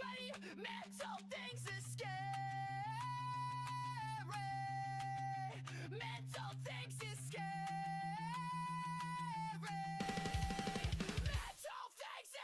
sweaty, mental things is scary. Mental things is scary. Mental things is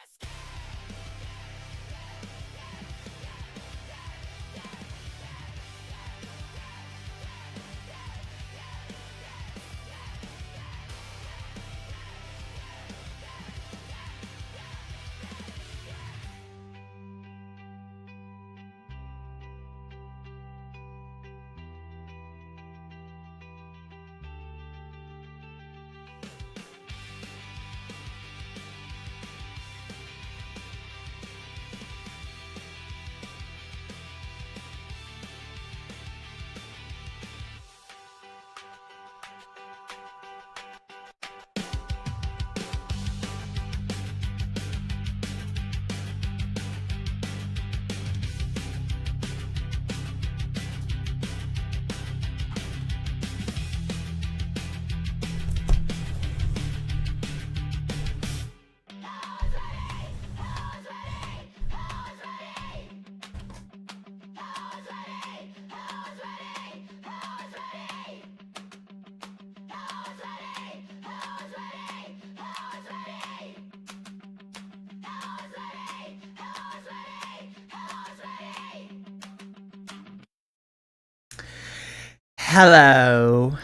Hello,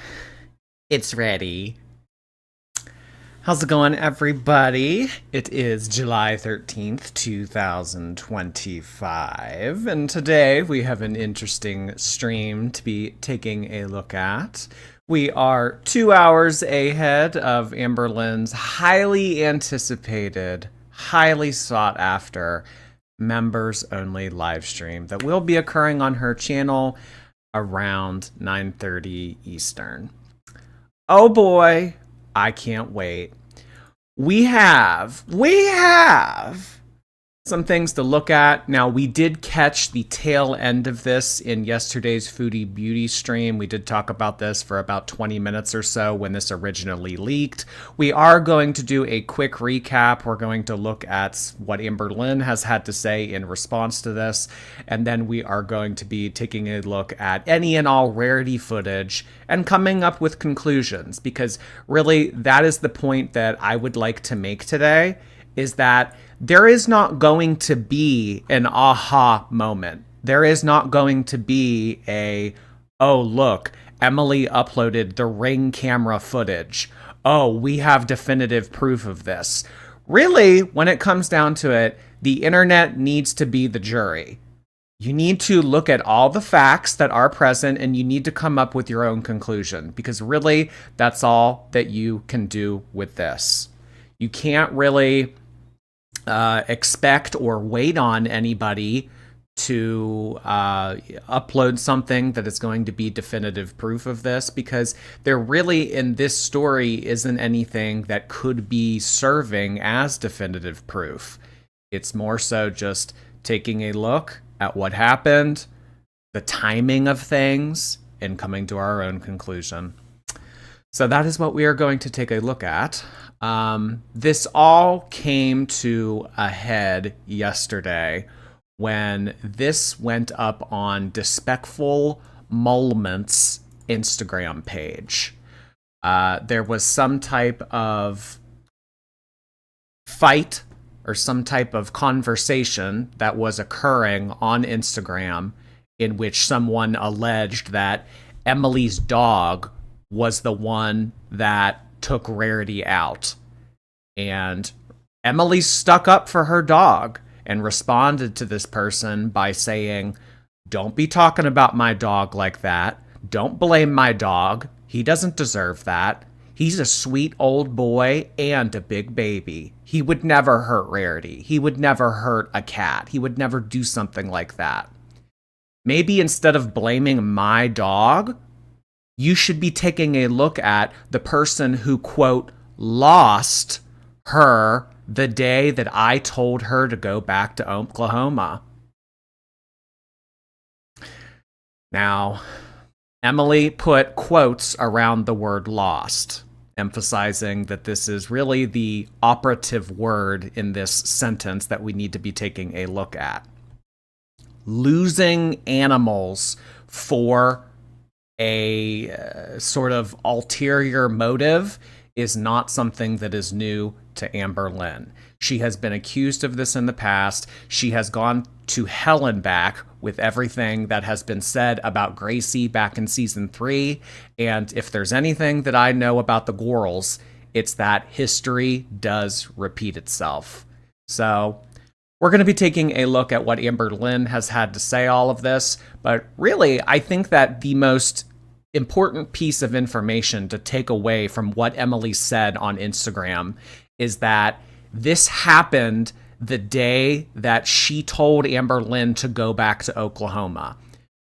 it's ready. How's it going, everybody? It is July 13th, 2025, and today we have an interesting stream to be taking a look at. We are 2 hours ahead of Amberlynn's highly anticipated, highly sought after members only live stream that will be occurring on her channel around 9:30 Eastern. Oh boy, I can't wait. We have some things to look at. Now, we did catch the tail end of this in yesterday's Foodie Beauty stream. We did talk about this for about 20 minutes or so when this originally leaked. We are going to do a quick recap. We're going to look at what Amberlynn has had to say in response to this, and then we are going to be taking a look at any and all Rarity footage and coming up with conclusions, because really that is the point that I would like to make today, is that there is not going to be an aha moment. There is not going to be a, oh, look, Emily uploaded the Ring camera footage. Oh, we have definitive proof of this. Really, when it comes down to it, the internet needs to be the jury. You need to look at all the facts that are present and you need to come up with your own conclusion, because really, that's all that you can do with this. You can't really expect or wait on anybody to upload something that is going to be definitive proof of this, because there really in this story isn't anything that could be serving as definitive proof. It's more so just taking a look at what happened, the timing of things, and coming to our own conclusion. So that is what we are going to take a look at. This all came to a head yesterday when this went up on Despectful Moments Instagram page. There was some type of fight or some type of conversation that was occurring on Instagram in which someone alleged that Emily's dog was the one that took Rarity out. And Emily stuck up for her dog and responded to this person by saying, "Don't be talking about my dog like that. Don't blame my dog. He doesn't deserve that. He's a sweet old boy and a big baby. He would never hurt Rarity. He would never hurt a cat. He would never do something like that. Maybe instead of blaming my dog, you should be taking a look at the person who, quote, lost her the day that I told her to go back to Oklahoma." Now, Emily put quotes around the word lost, emphasizing that this is really the operative word in this sentence that we need to be taking a look at. losing animals for a sort of ulterior motive is not something that is new to Amberlynn. She has been accused of this in the past. She has gone to hell and back with everything that has been said about Gracie back in season 3. And if there's anything that I know about the Gorals, it's that history does repeat itself. So we're going to be taking a look at what Amberlynn has had to say all of this. But really, I think that the most important piece of information to take away from what Emily said on Instagram is that this happened the day that she told Amberlynn to go back to Oklahoma.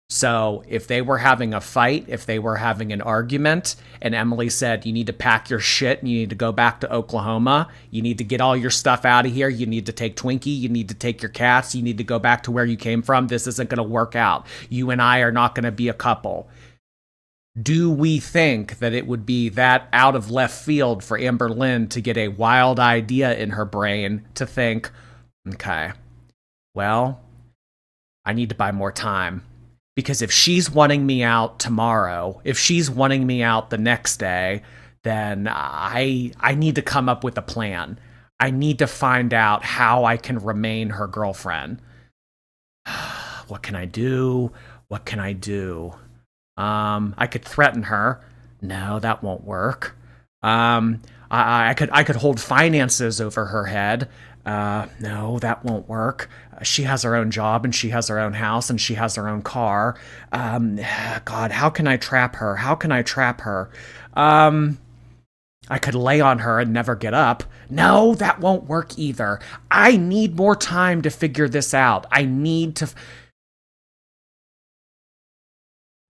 So if they were having a fight, if they were having an argument, and Emily said, you need to pack your shit and you need to go back to Oklahoma, you need to get all your stuff out of here, you need to take Twinkie, you need to take your cats, you need to go back to where you came from, this isn't going to work out. You and I are not going to be a couple. Do we think that it would be that out of left field for Amberlynn to get a wild idea in her brain to think, okay, well, I need to buy more time. Because if she's wanting me out tomorrow, if she's wanting me out the next day, then I need to come up with a plan. I need to find out how I can remain her girlfriend. What can I do? What can I do? I could threaten her. No, that won't work. I could hold finances over her head. No, that won't work. She has her own job and she has her own house and she has her own car. God, how can I trap her? How can I trap her? I could lay on her and never get up. No, that won't work either. I need more time to figure this out. I need to...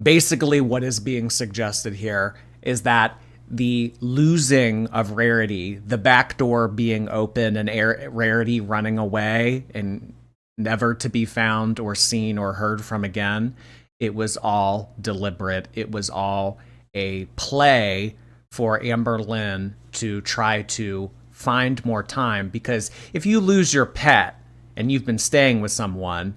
Basically, what is being suggested here is that the losing of Rarity, the back door being open and Rarity running away and never to be found or seen or heard from again, it was all deliberate. It was all a play for Amberlynn to try to find more time. Because if you lose your pet and you've been staying with someone,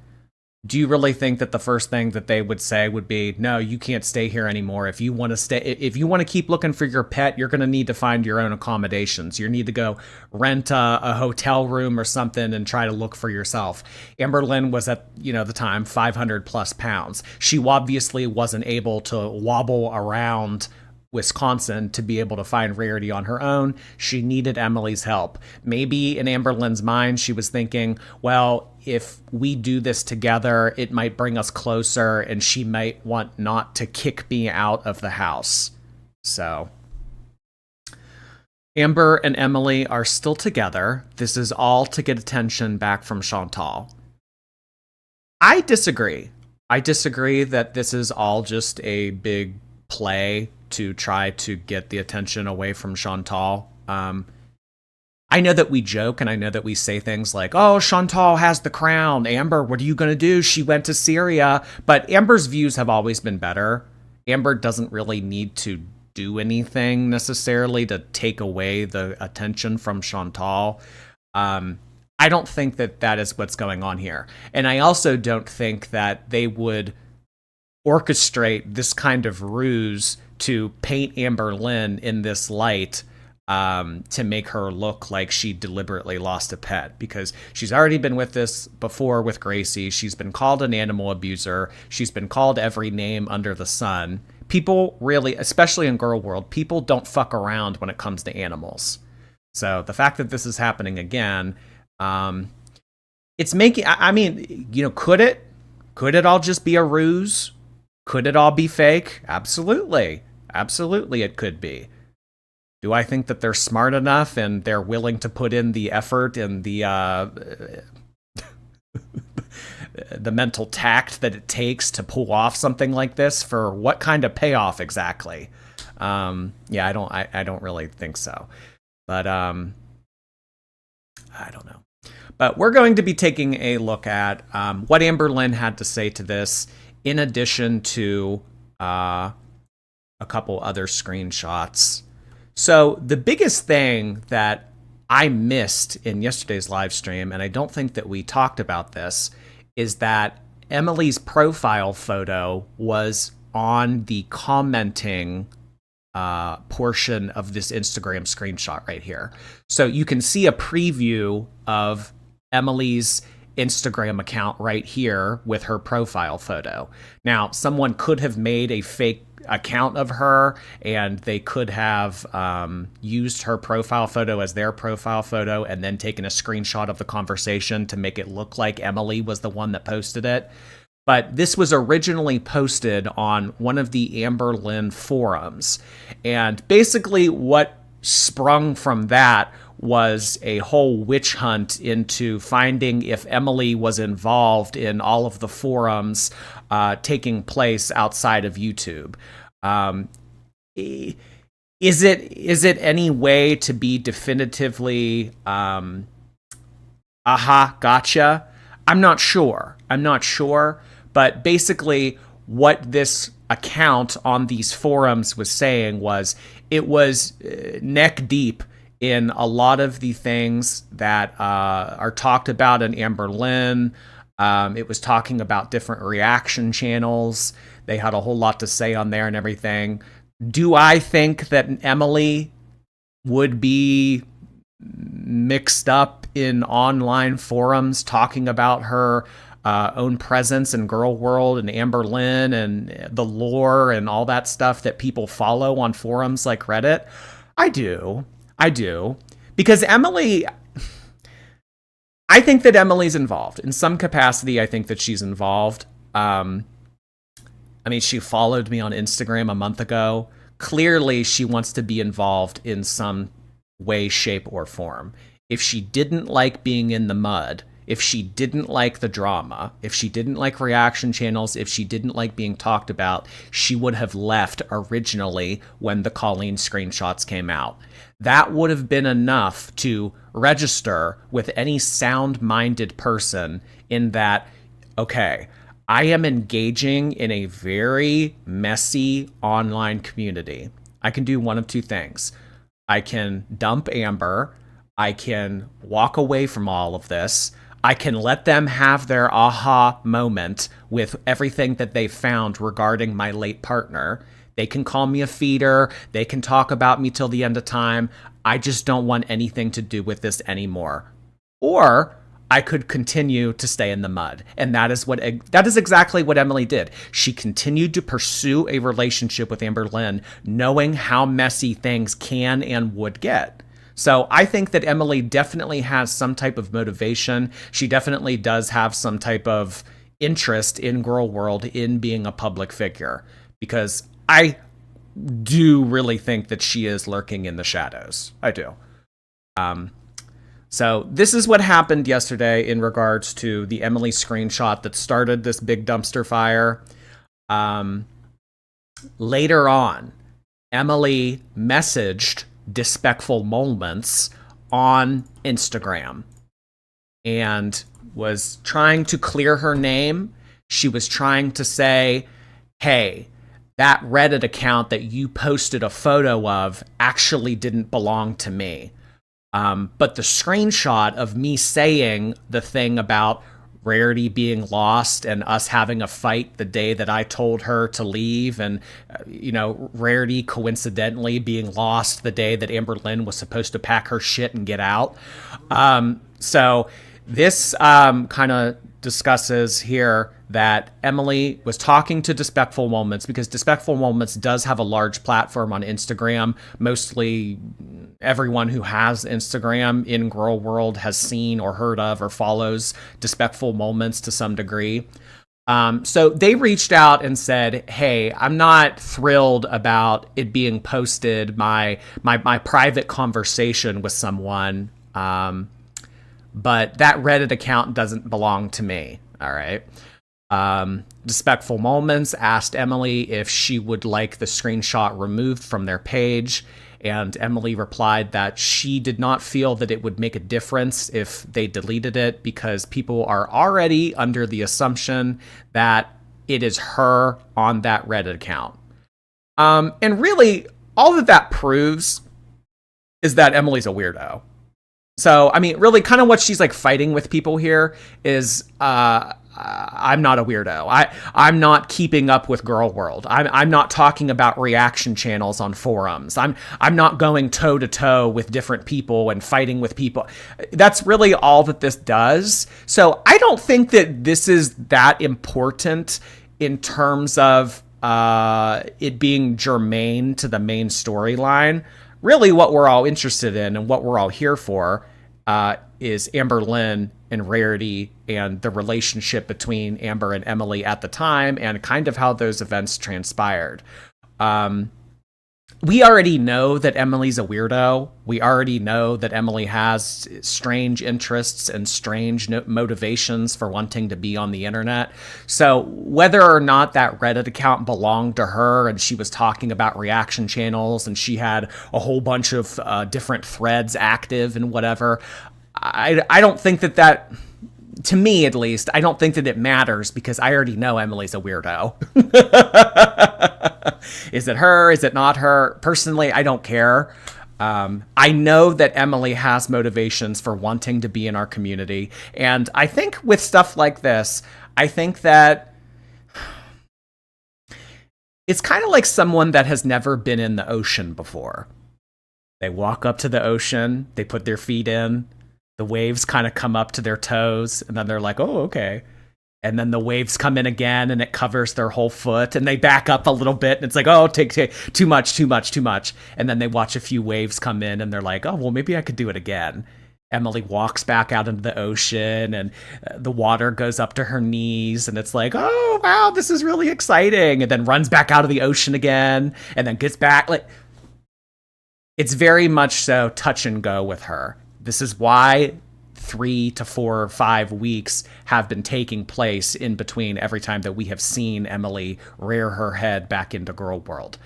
do you really think that the first thing that they would say would be, no, you can't stay here anymore. If you want to keep looking for your pet, you're going to need to find your own accommodations. You need to go rent a hotel room or something and try to look for yourself. Amberlynn was at, the time 500 plus pounds. She obviously wasn't able to wobble around Wisconsin to be able to find Rarity on her own. She needed Emily's help. Maybe in Amberlynn's mind, she was thinking, well, if we do this together, it might bring us closer and she might want not to kick me out of the house. So Amber and Emily are still together. This is all to get attention back from Chantal. I disagree. I disagree that this is all just a big play to try to get the attention away from Chantal. I know that we joke and I know that we say things like, oh, Chantal has the crown. Amber, what are you going to do? She went to Syria. But Amber's views have always been better. Amber doesn't really need to do anything necessarily to take away the attention from Chantal. I don't think that that is what's going on here. And I also don't think that they would orchestrate this kind of ruse to paint Amberlynn in this light to make her look like she deliberately lost a pet, because she's already been with this before with Gracie. She's been called an animal abuser. She's been called every name under the sun. People really, especially in girl world, people don't fuck around when it comes to animals. So the fact that this is happening again, it's making, I mean, could it all just be a ruse? Could it all be fake? Absolutely. Absolutely, it could be. Do I think that they're smart enough and they're willing to put in the effort and the the mental tact that it takes to pull off something like this? For what kind of payoff exactly? Yeah, I don't really think so. But I don't know. But we're going to be taking a look at what Amberlynn had to say to this, in addition to a couple other screenshots. So the biggest thing that I missed in yesterday's live stream, and I don't think that we talked about this, is that Emily's profile photo was on the commenting portion of this Instagram screenshot right here. So you can see a preview of Emily's Instagram account right here with her profile photo. Now, someone could have made a fake account of her and they could have used her profile photo as their profile photo and then taken a screenshot of the conversation to make it look like Emily was the one that posted it. But this was originally posted on one of the Amberlynn forums. And basically what sprung from that was a whole witch hunt into finding if Emily was involved in all of the forums taking place outside of YouTube. Is it any way to be definitively gotcha? I'm not sure. But basically what this account on these forums was saying was it was neck deep in a lot of the things that are talked about in Amberlynn. It was talking about different reaction channels. They had a whole lot to say on there and everything. Do I think that Emily would be mixed up in online forums talking about her own presence in Girl World and Amberlynn and the lore and all that stuff that people follow on forums like Reddit? I do. Because Emily, I think that Emily's involved. In some capacity, I think that she's involved. She followed me on Instagram a month ago. Clearly, she wants to be involved in some way, shape, or form. If she didn't like being in the mud, if she didn't like the drama, if she didn't like reaction channels, if she didn't like being talked about, she would have left originally when the Colleen screenshots came out. That would have been enough to register with any sound-minded person in that, okay, I am engaging in a very messy online community. I can do one of two things. I can dump Amber. I can walk away from all of this. I can let them have their aha moment with everything that they found regarding my late partner. They can call me a feeder. They can talk about me till the end of time. I just don't want anything to do with this anymore. Or I could continue to stay in the mud. And that is exactly what Emily did. She continued to pursue a relationship with Amberlynn, knowing how messy things can and would get. So I think that Emily definitely has some type of motivation. She definitely does have some type of interest in Girl World, in being a public figure, because I do really think that she is lurking in the shadows. I do. So this is what happened yesterday in regards to the Emily screenshot that started this big dumpster fire. Later on, Emily messaged Despectful Moments on Instagram and was trying to clear her name. She was trying to say, hey, that Reddit account that you posted a photo of actually didn't belong to me. But the screenshot of me saying the thing about Rarity being lost and us having a fight the day that I told her to leave, and Rarity coincidentally being lost the day that Amberlynn was supposed to pack her shit and get out. So this kind of discusses here that Emily was talking to Despectful Moments, because Despectful Moments does have a large platform on Instagram. Mostly everyone who has Instagram in Girl World has seen or heard of or follows Despectful Moments to some degree. So they reached out and said, hey, I'm not thrilled about it being posted, my private conversation with someone, but that Reddit account doesn't belong to me. All right. Despectful Moments asked Emily if she would like the screenshot removed from their page, and Emily replied that she did not feel that it would make a difference if they deleted it, because people are already under the assumption that it is her on that Reddit account. And really, all that proves is that Emily's a weirdo. So, really, kind of what she's like fighting with people here is I'm not a weirdo. I'm not keeping up with Girl World. I'm not talking about reaction channels on forums. I'm not going toe to toe with different people and fighting with people. That's really all that this does. So I don't think that this is that important in terms of it being germane to the main storyline. Really, what we're all interested in and what we're all here for is Amberlynn and Rarity and the relationship between Amber and Emily at the time and kind of how those events transpired. We already know that Emily's a weirdo. We already know that Emily has strange interests and strange motivations for wanting to be on the internet. So whether or not that Reddit account belonged to her and she was talking about reaction channels and she had a whole bunch of different threads active and whatever, I don't think that, to me at least, I don't think that it matters because I already know Emily's a weirdo. Is it her? Is it not her? Personally, I don't care. I know that Emily has motivations for wanting to be in our community. And I think with stuff like this, I think that it's kind of like someone that has never been in the ocean before. They walk up to the ocean, they put their feet in, the waves kind of come up to their toes, and then they're like, oh, okay. And then the waves come in again, and it covers their whole foot, and they back up a little bit, and it's like, oh, take too much. And then they watch a few waves come in, and they're like, oh, well, maybe I could do it again. Emily walks back out into the ocean, and the water goes up to her knees, and it's like, oh, wow, this is really exciting. And then runs back out of the ocean again, and then gets back. Like, it's very much so touch and go with her. This is why 3 to 4 or 5 weeks have been taking place in between every time that we have seen Emily rear her head back into Girl World.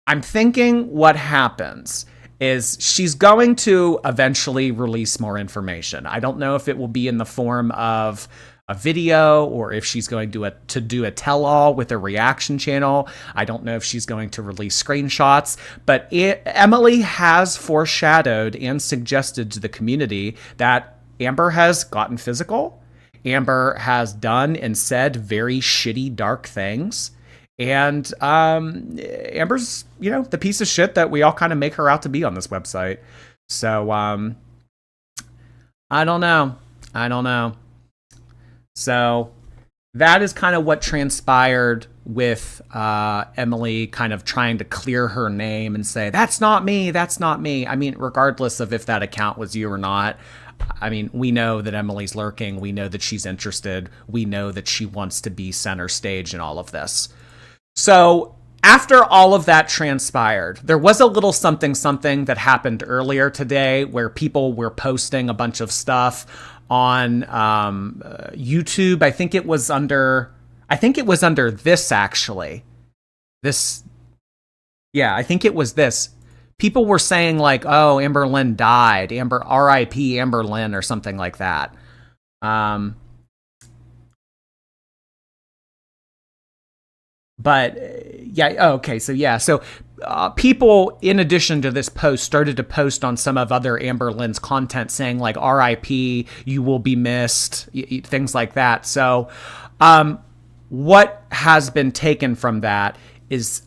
I'm thinking what happens is she's going to eventually release more information. I don't know if it will be in the form of a video or if she's going to do a tell-all with a reaction channel. I don't know if she's going to release screenshots, but Emily has foreshadowed and suggested to the community that Amber has gotten physical. Amber has done and said very shitty, dark things. And Amber's, the piece of shit that we all kind of make her out to be on this website. So I don't know. So that is kind of what transpired with Emily kind of trying to clear her name and say, that's not me. I mean, regardless of if that account was you or not, I mean, we know that Emily's lurking. We know that she's interested. We know that she wants to be center stage in all of this. So after all of that transpired, there was a little something that happened earlier today where people were posting a bunch of stuff on YouTube. I think it was under this, actually. I think it was this. People were saying like, oh, Amberlynn died. R.I.P. Amberlynn or something like that. So people, in addition to this post, started to post on some of other Amberlynn's content saying like, RIP, you will be missed, things like that. So what has been taken from that is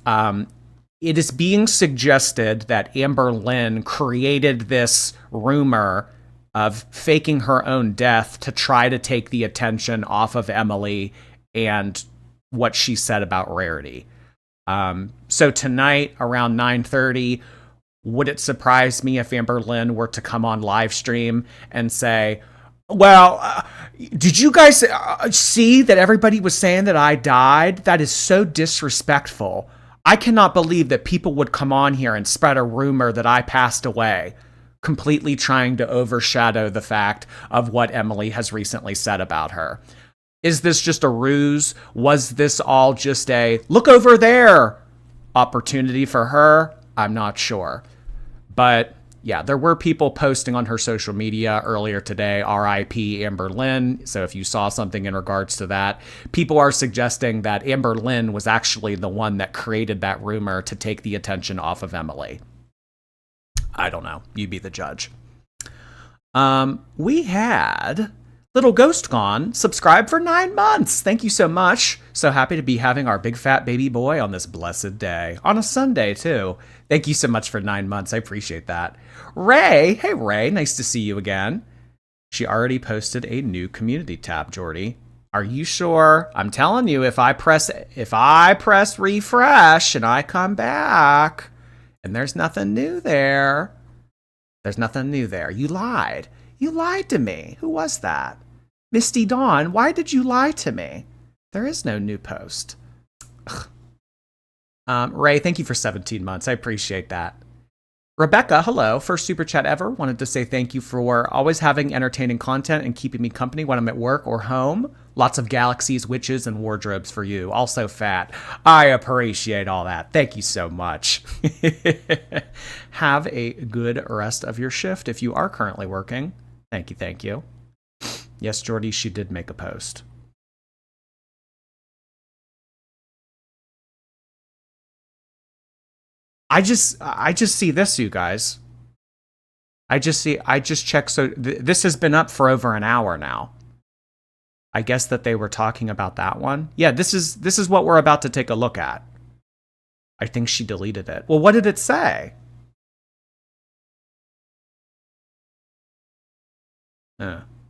it is being suggested that Amberlynn created this rumor of faking her own death to try to take the attention off of Emily and what she said about Rarity. So tonight around 9:30, would it surprise me if Amberlynn were to come on live stream and say, well, did you guys see that everybody was saying that I died? That is so disrespectful. I cannot believe that people would come on here and spread a rumor that I passed away, completely trying to overshadow the fact of what Emily has recently said about her. Is this just a ruse? Was this all just a look over there opportunity for her? I'm not sure. But yeah, there were people posting on her social media earlier today, RIP Amberlynn. So if you saw something in regards to that, people are suggesting that Amberlynn was actually the one that created that rumor to take the attention off of Emily. I don't know. You be the judge. We had... Little Ghost Gone, subscribe for 9 months. Thank you so much. So happy to be having our big fat baby boy on this blessed day. On a Sunday, too. Thank you so much for 9 months. I appreciate that. Ray, hey Ray, nice to see you again. She already posted a new community tab, Jordy. Are you sure? I'm telling you, if I press refresh and I come back and there's nothing new there. There's nothing new there. You lied. You lied to me. Who was that? Misty Dawn, why did you lie to me? There is no new post. Ray, thank you for 17 months. I appreciate that. Rebecca, hello. First super chat ever. Wanted to say thank you for always having entertaining content and keeping me company when I'm at work or home. Lots of galaxies, witches, and wardrobes for you. Also fat. I appreciate all that. Thank you so much. Have a good rest of your shift if you are currently working. Thank you, thank you. Yes, Jordy, she did make a post. I just see this, you guys. I just checked. So this has been up for over an hour now. I guess that they were talking about that one. Yeah, this is what we're about to take a look at. I think she deleted it. Well, what did it say?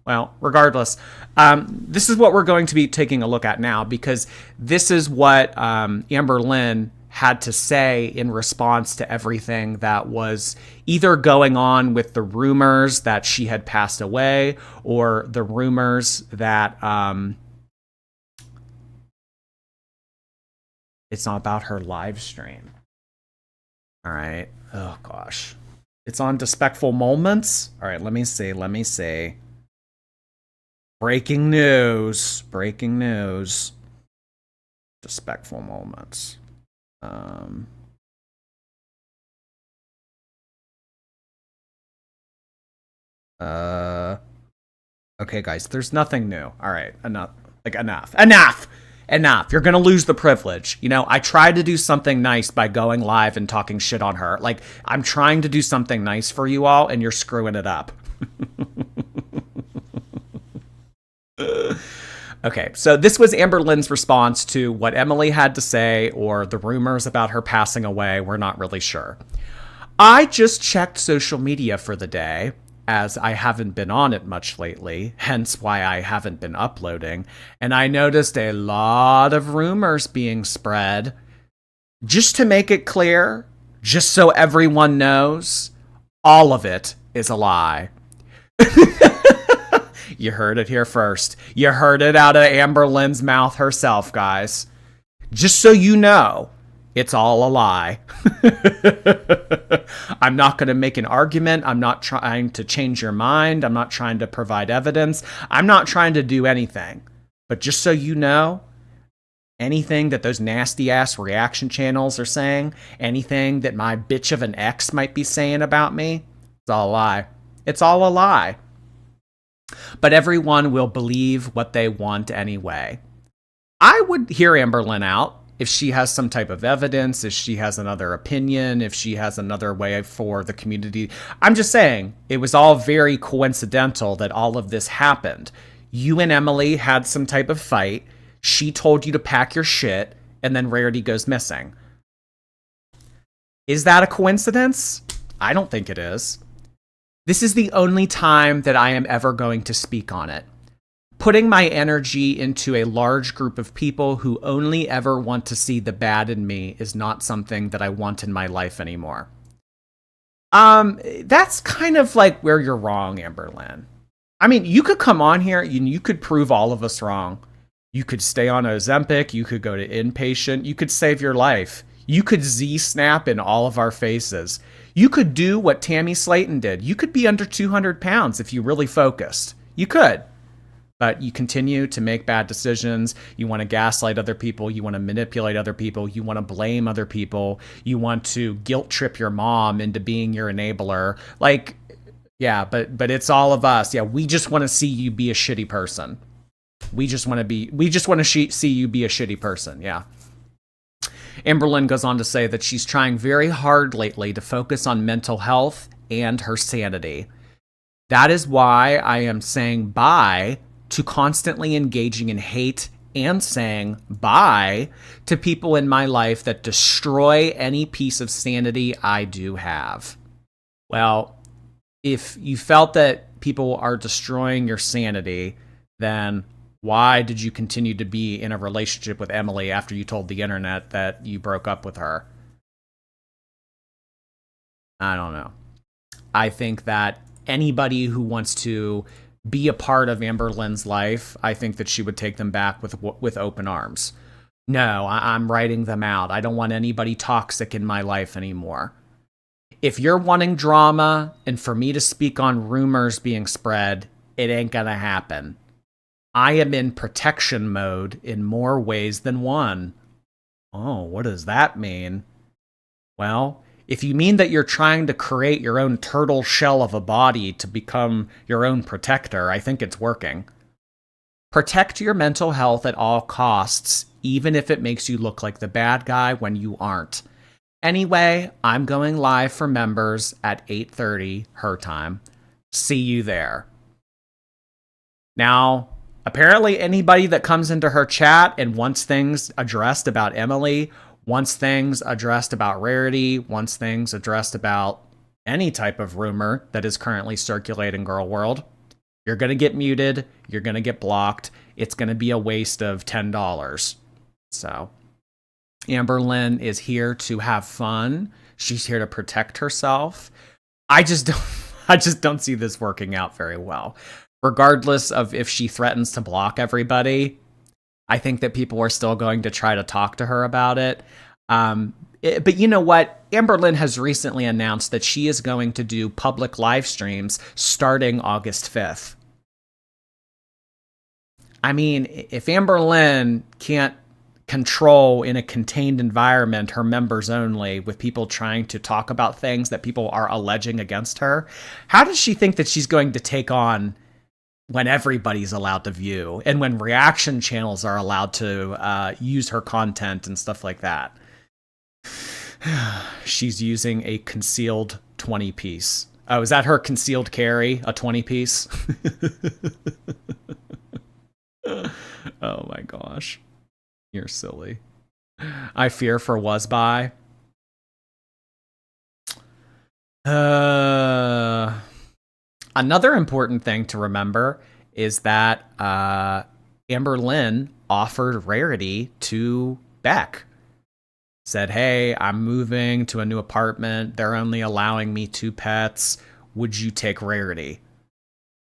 Well, regardless, this is what we're going to be taking a look at now, because this is what Amberlynn had to say in response to everything that was either going on with the rumors that she had passed away or the rumors that it's not about her live stream. All right. Oh, gosh. It's on Despectful Moments. All right, let me see. Breaking news. Despectful Moments. Okay, guys, there's nothing new. All right, enough. You're gonna lose the privilege. You know, I tried to do something nice by going live and talking shit on her. Like, I'm trying to do something nice for you all, and you're screwing it up. Okay, so this was Amberlynn's response to what Emily had to say, or the rumors about her passing away. We're not really sure. I just checked social media for the day, as I haven't been on it much lately, hence why I haven't been uploading, and I noticed a lot of rumors being spread. Just to make it clear, just so everyone knows, all of it is a lie. You heard it here first. You heard it out of Amberlynn's mouth herself, guys. Just so you know, it's all a lie. I'm not going to make an argument. I'm not trying to change your mind. I'm not trying to provide evidence. I'm not trying to do anything. But just so you know, anything that those nasty ass reaction channels are saying, anything that my bitch of an ex might be saying about me, it's all a lie. It's all a lie. But everyone will believe what they want anyway. I would hear Amberlynn out if she has some type of evidence, if she has another opinion, if she has another way for the community. I'm just saying, it was all very coincidental that all of this happened. You and Emily had some type of fight. She told you to pack your shit, and then Rarity goes missing. Is that a coincidence? I don't think it is. This is the only time that I am ever going to speak on it. Putting my energy into a large group of people who only ever want to see the bad in me is not something that I want in my life anymore. That's kind of like where you're wrong, Amberlynn. I mean, you could come on here and you could prove all of us wrong. You could stay on Ozempic, you could go to inpatient, you could save your life. You could Z-snap in all of our faces. You could do what Tammy Slayton did. You could be under 200 pounds if you really focused. You could. But you continue to make bad decisions. You want to gaslight other people. You want to manipulate other people. You want to blame other people. You want to guilt trip your mom into being your enabler. Like, yeah, but it's all of us. Yeah, we just want to see you be a shitty person. We just want to see you be a shitty person. Yeah. Amberlynn goes on to say that she's trying very hard lately to focus on mental health and her sanity. That is why I am saying bye to constantly engaging in hate and saying bye to people in my life that destroy any piece of sanity I do have. Well, if you felt that people are destroying your sanity, then why did you continue to be in a relationship with Emily after you told the internet that you broke up with her? I don't know. I think that anybody who wants to be a part of Amberlynn's life, I think that she would take them back with open arms. No, I'm writing them out. I don't want anybody toxic in my life anymore. If you're wanting drama and for me to speak on rumors being spread, it ain't gonna happen. I am in protection mode in more ways than one. Oh, what does that mean? Well, if you mean that you're trying to create your own turtle shell of a body to become your own protector, I think it's working. Protect your mental health at all costs, even if it makes you look like the bad guy when you aren't. Anyway, I'm going live for members at 8:30 her time. See you there. Now, apparently anybody that comes into her chat and wants things addressed about Emily, wants things addressed about Rarity, wants things addressed about any type of rumor that is currently circulating Girl World, you're going to get muted, you're going to get blocked, it's going to be a waste of $10. So, Amberlynn is here to have fun. She's here to protect herself. I just don't see this working out very well. Regardless of if she threatens to block everybody, I think that people are still going to try to talk to her about it. But you know what? Amberlynn has recently announced that she is going to do public live streams starting August 5th. I mean, if Amberlynn can't control in a contained environment her members only with people trying to talk about things that people are alleging against her, how does she think that she's going to take on when everybody's allowed to view and when reaction channels are allowed to use her content and stuff like that? She's using a concealed 20 piece. Oh, is that her concealed carry? A 20 piece? Oh my gosh. You're silly. I fear for was by. Another important thing to remember is that Amberlynn offered Rarity to Beck. Said, hey, I'm moving to a new apartment. They're only allowing me 2 pets. Would you take Rarity?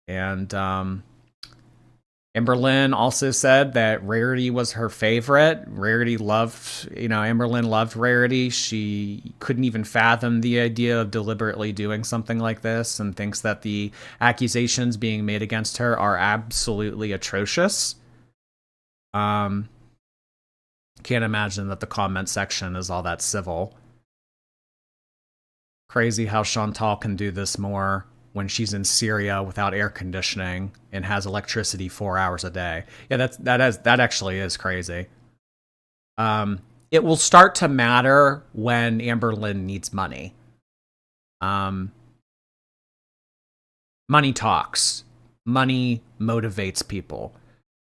And Amberlynn also said that Rarity was her favorite. Rarity loved, Amberlynn loved Rarity. She couldn't even fathom the idea of deliberately doing something like this and thinks that the accusations being made against her are absolutely atrocious. Can't imagine that the comment section is all that civil. Crazy how Chantal can do this more when she's in Syria without air conditioning and has electricity 4 hours a day. Yeah, that actually is crazy. It will start to matter when Amberlynn needs money. Money talks. Money motivates people.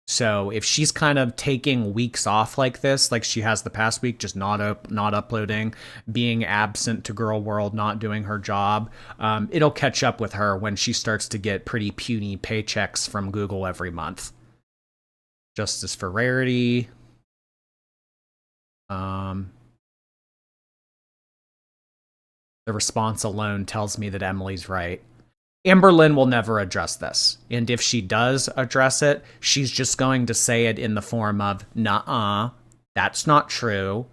So if she's kind of taking weeks off like this, like she has the past week, just not uploading, being absent to Girl World, not doing her job, it'll catch up with her when she starts to get pretty puny paychecks from Google every month. Justice for Rarity. The response alone tells me that Emily's right. Amberlynn will never address this. And if she does address it, she's just going to say it in the form of, nuh-uh, that's not true.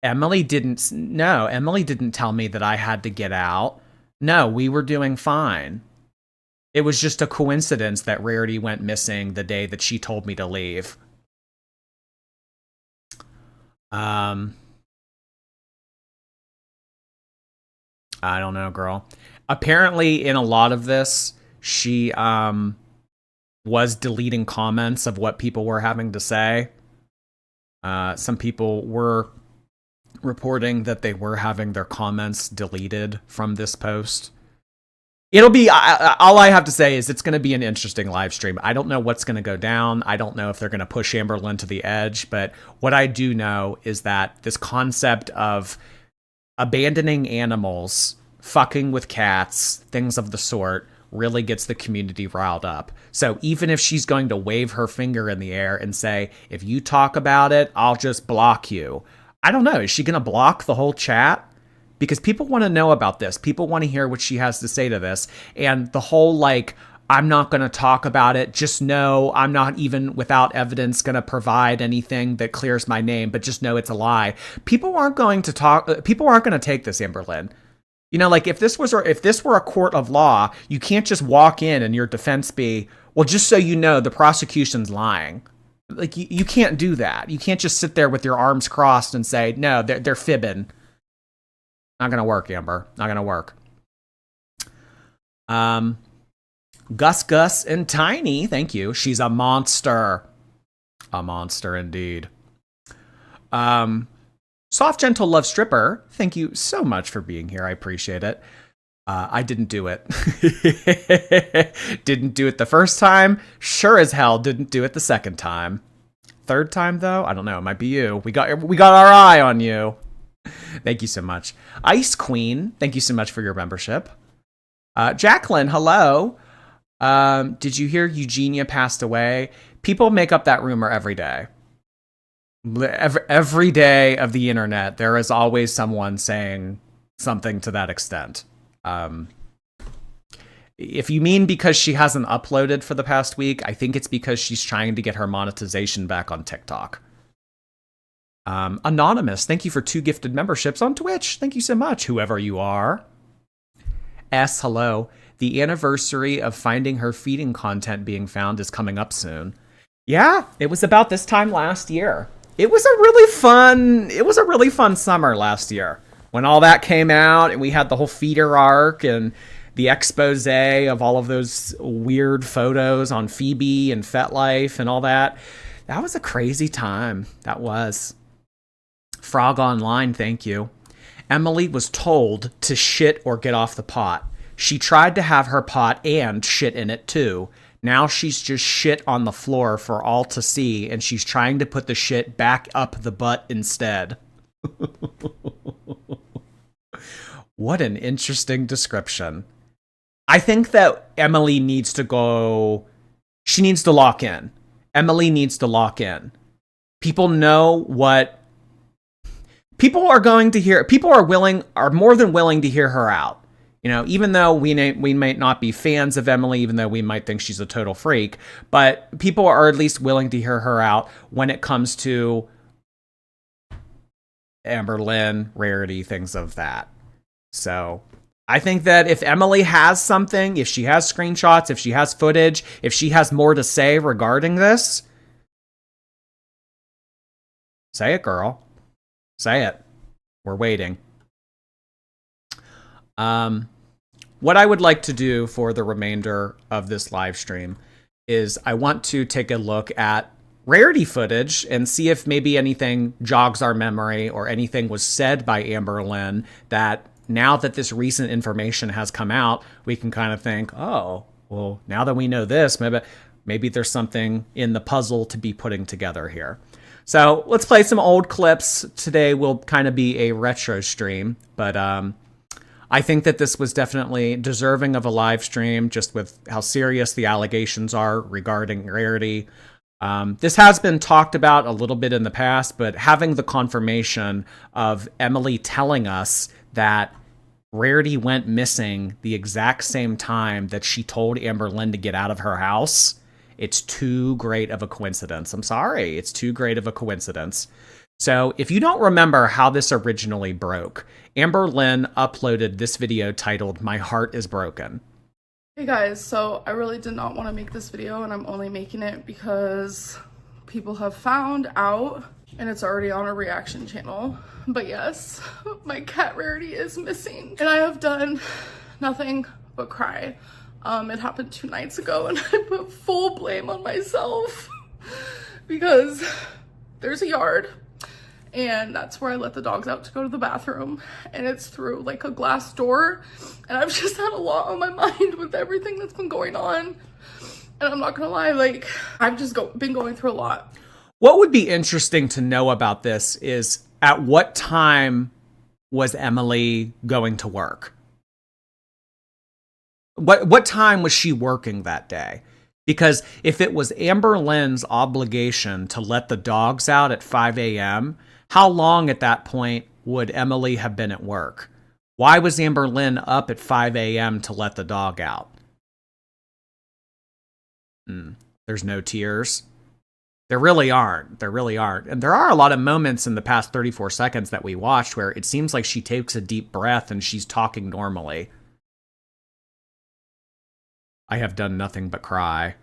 Emily didn't tell me that I had to get out. No, we were doing fine. It was just a coincidence that Rarity went missing the day that she told me to leave. I don't know, girl. Apparently, in a lot of this, she was deleting comments of what people were having to say. Some people were reporting that they were having their comments deleted from this post. It'll be, all I have to say is it's going to be an interesting live stream. I don't know what's going to go down. I don't know if they're going to push Amberlynn to the edge, but what I do know is that this concept of abandoning animals, fucking with cats, things of the sort, really gets the community riled up. So even if she's going to wave her finger in the air and say, if you talk about it, I'll just block you. I don't know. Is she going to block the whole chat? Because people want to know about this. People want to hear what she has to say to this. And the whole, like, I'm not going to talk about it. Just know I'm not even without evidence going to provide anything that clears my name, but just know it's a lie. People aren't going to talk. People aren't going to take this, Amberlynn. You know, like if this were a court of law, you can't just walk in and your defense be, well, just so you know, the prosecution's lying. Like you can't do that. You can't just sit there with your arms crossed and say, no, they're fibbing. Not gonna work, Amber. Not gonna work. Gus and Tiny, thank you. She's a monster. A monster indeed. Soft Gentle Love Stripper, thank you so much for being here. I appreciate it. I didn't do it. Didn't do it the first time. Sure as hell didn't do it the second time. Third time though? I don't know. It might be you. We got our eye on you. Thank you so much. Ice Queen, thank you so much for your membership. Jacqueline, hello. Did you hear Eugenia passed away? People make up that rumor every day. Every day of the internet, there is always someone saying something to that extent. If you mean because she hasn't uploaded for the past week, I think it's because she's trying to get her monetization back on TikTok. Anonymous, thank you for 2 gifted memberships on Twitch. Thank you so much, whoever you are. S, hello. The anniversary of finding her feeding content being found is coming up soon. Yeah, it was about this time last year. It was a really fun summer last year when all that came out and we had the whole feeder arc and the expose of all of those weird photos on Phoebe and FetLife and all that. That was a crazy time. That was. Frog Online, thank you. Emily was told to shit or get off the pot. She tried to have her pot and shit in it too. Now she's just shit on the floor for all to see, and she's trying to put the shit back up the butt instead. What an interesting description. I think that Emily needs to go... She needs to lock in. Emily needs to lock in. People know what... People are going to hear... People are more than willing to hear her out. You know, even though we might not be fans of Emily, even though we might think she's a total freak, but people are at least willing to hear her out when it comes to Amberlynn, Rarity, things of that. So I think that if Emily has something, if she has screenshots, if she has footage, if she has more to say regarding this, say it, girl. Say it. We're waiting. What I would like to do for the remainder of this live stream is I want to take a look at Rarity footage and see if maybe anything jogs our memory or anything was said by Amberlynn that now that this recent information has come out, we can kind of think, oh, well, now that we know this, maybe there's something in the puzzle to be putting together here. So let's play some old clips. Today will kind of be a retro stream, but I think that this was definitely deserving of a live stream, just with how serious the allegations are regarding Rarity. This has been talked about a little bit in the past, but having the confirmation of Emily telling us that Rarity went missing the exact same time that she told Amberlynn to get out of her house, it's too great of a coincidence. I'm sorry, it's too great of a coincidence. So if you don't remember how this originally broke, Amberlynn uploaded this video titled, "My Heart is Broken." Hey guys, so I really did not want to make this video, and I'm only making it because people have found out and it's already on a reaction channel. But yes, my cat Rarity is missing and I have done nothing but cry. It happened 2 nights ago and I put full blame on myself because there's a yard and that's where I let the dogs out to go to the bathroom, and it's through like a glass door, and I've just had a lot on my mind with everything that's been going on, and I'm not gonna lie, like I've just been going through a lot. What would be interesting to know about this is at what time was Emily going to work? What time was she working that day? Because if it was Amberlynn's obligation to let the dogs out at 5 a.m., how long at that point would Emily have been at work? Why was Amberlynn up at 5 a.m. to let the dog out? There's no tears. There really aren't. There really aren't. And there are a lot of moments in the past 34 seconds that we watched where it seems like she takes a deep breath and she's talking normally. I have done nothing but cry.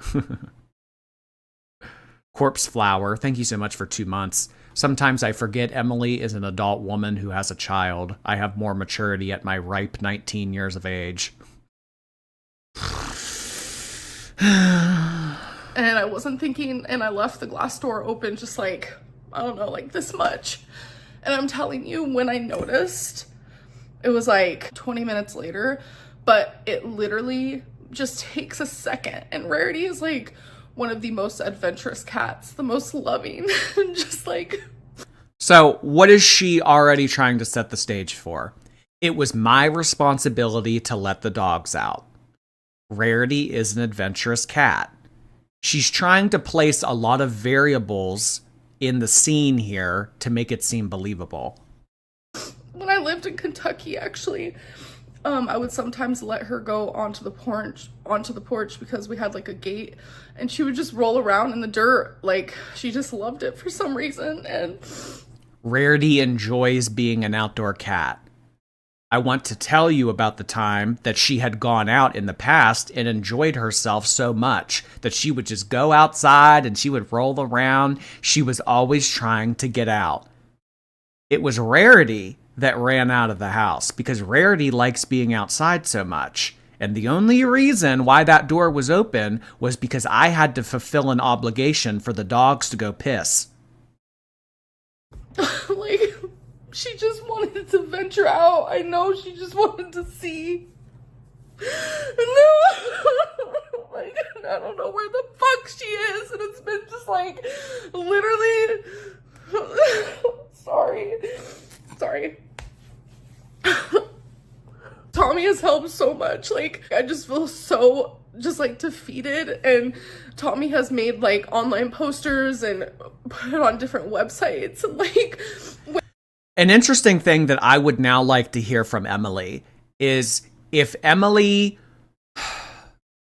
Corpse Flower, thank you so much for 2 months. Sometimes I forget Emily is an adult woman who has a child. I have more maturity at my ripe 19 years of age. And I wasn't thinking, and I left the glass door open just like, I don't know, like this much. And I'm telling you, when I noticed, it was like 20 minutes later, but it literally just takes a second. And Rarity is like one of the most adventurous cats, the most loving, and just like... So what is she already trying to set the stage for? It was my responsibility to let the dogs out. Rarity is an adventurous cat. She's trying to place a lot of variables in the scene here to make it seem believable. When I lived in Kentucky, actually, I would sometimes let her go onto the porch because we had like a gate, and she would just roll around in the dirt. Like, she just loved it for some reason. And Rarity enjoys being an outdoor cat. I want to tell you about the time that she had gone out in the past and enjoyed herself so much that she would just go outside and she would roll around. She was always trying to get out. It was Rarity that ran out of the house because Rarity likes being outside so much. And the only reason why that door was open was because I had to fulfill an obligation for the dogs to go piss. like, she just wanted to venture out. I know she just wanted to see. No, like, I don't know where the fuck she is, and it's been just like, literally, sorry. Tommy has helped so much. Like, I just feel so just like defeated, and Tommy has made like online posters and put it on different websites, and like... An interesting thing that I would now like to hear from Emily is if Emily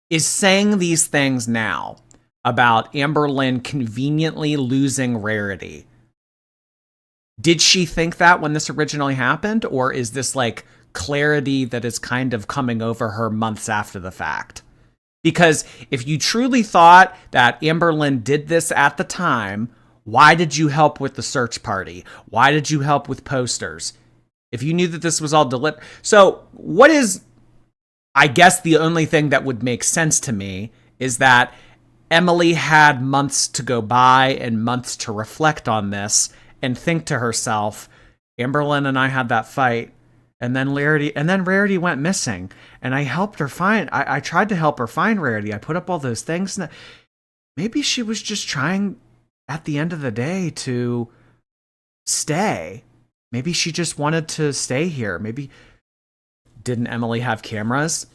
is saying these things now about Amberlynn conveniently losing Rarity. Did she think that when this originally happened, or is this like clarity that is kind of coming over her months after the fact? Because if you truly thought that Amberlynn did this at the time, why did you help with the search party? Why did you help with posters? If you knew that this was all deliberate. So what is, I guess the only thing that would make sense to me is that Emily had months to go by and months to reflect on this and think to herself, Amberlynn and I had that fight, and then Rarity went missing, and I helped her find, I tried to help her find Rarity. I put up all those things. Maybe she was just trying at the end of the day to stay. Maybe she just wanted to stay here. Maybe, didn't Emily have cameras?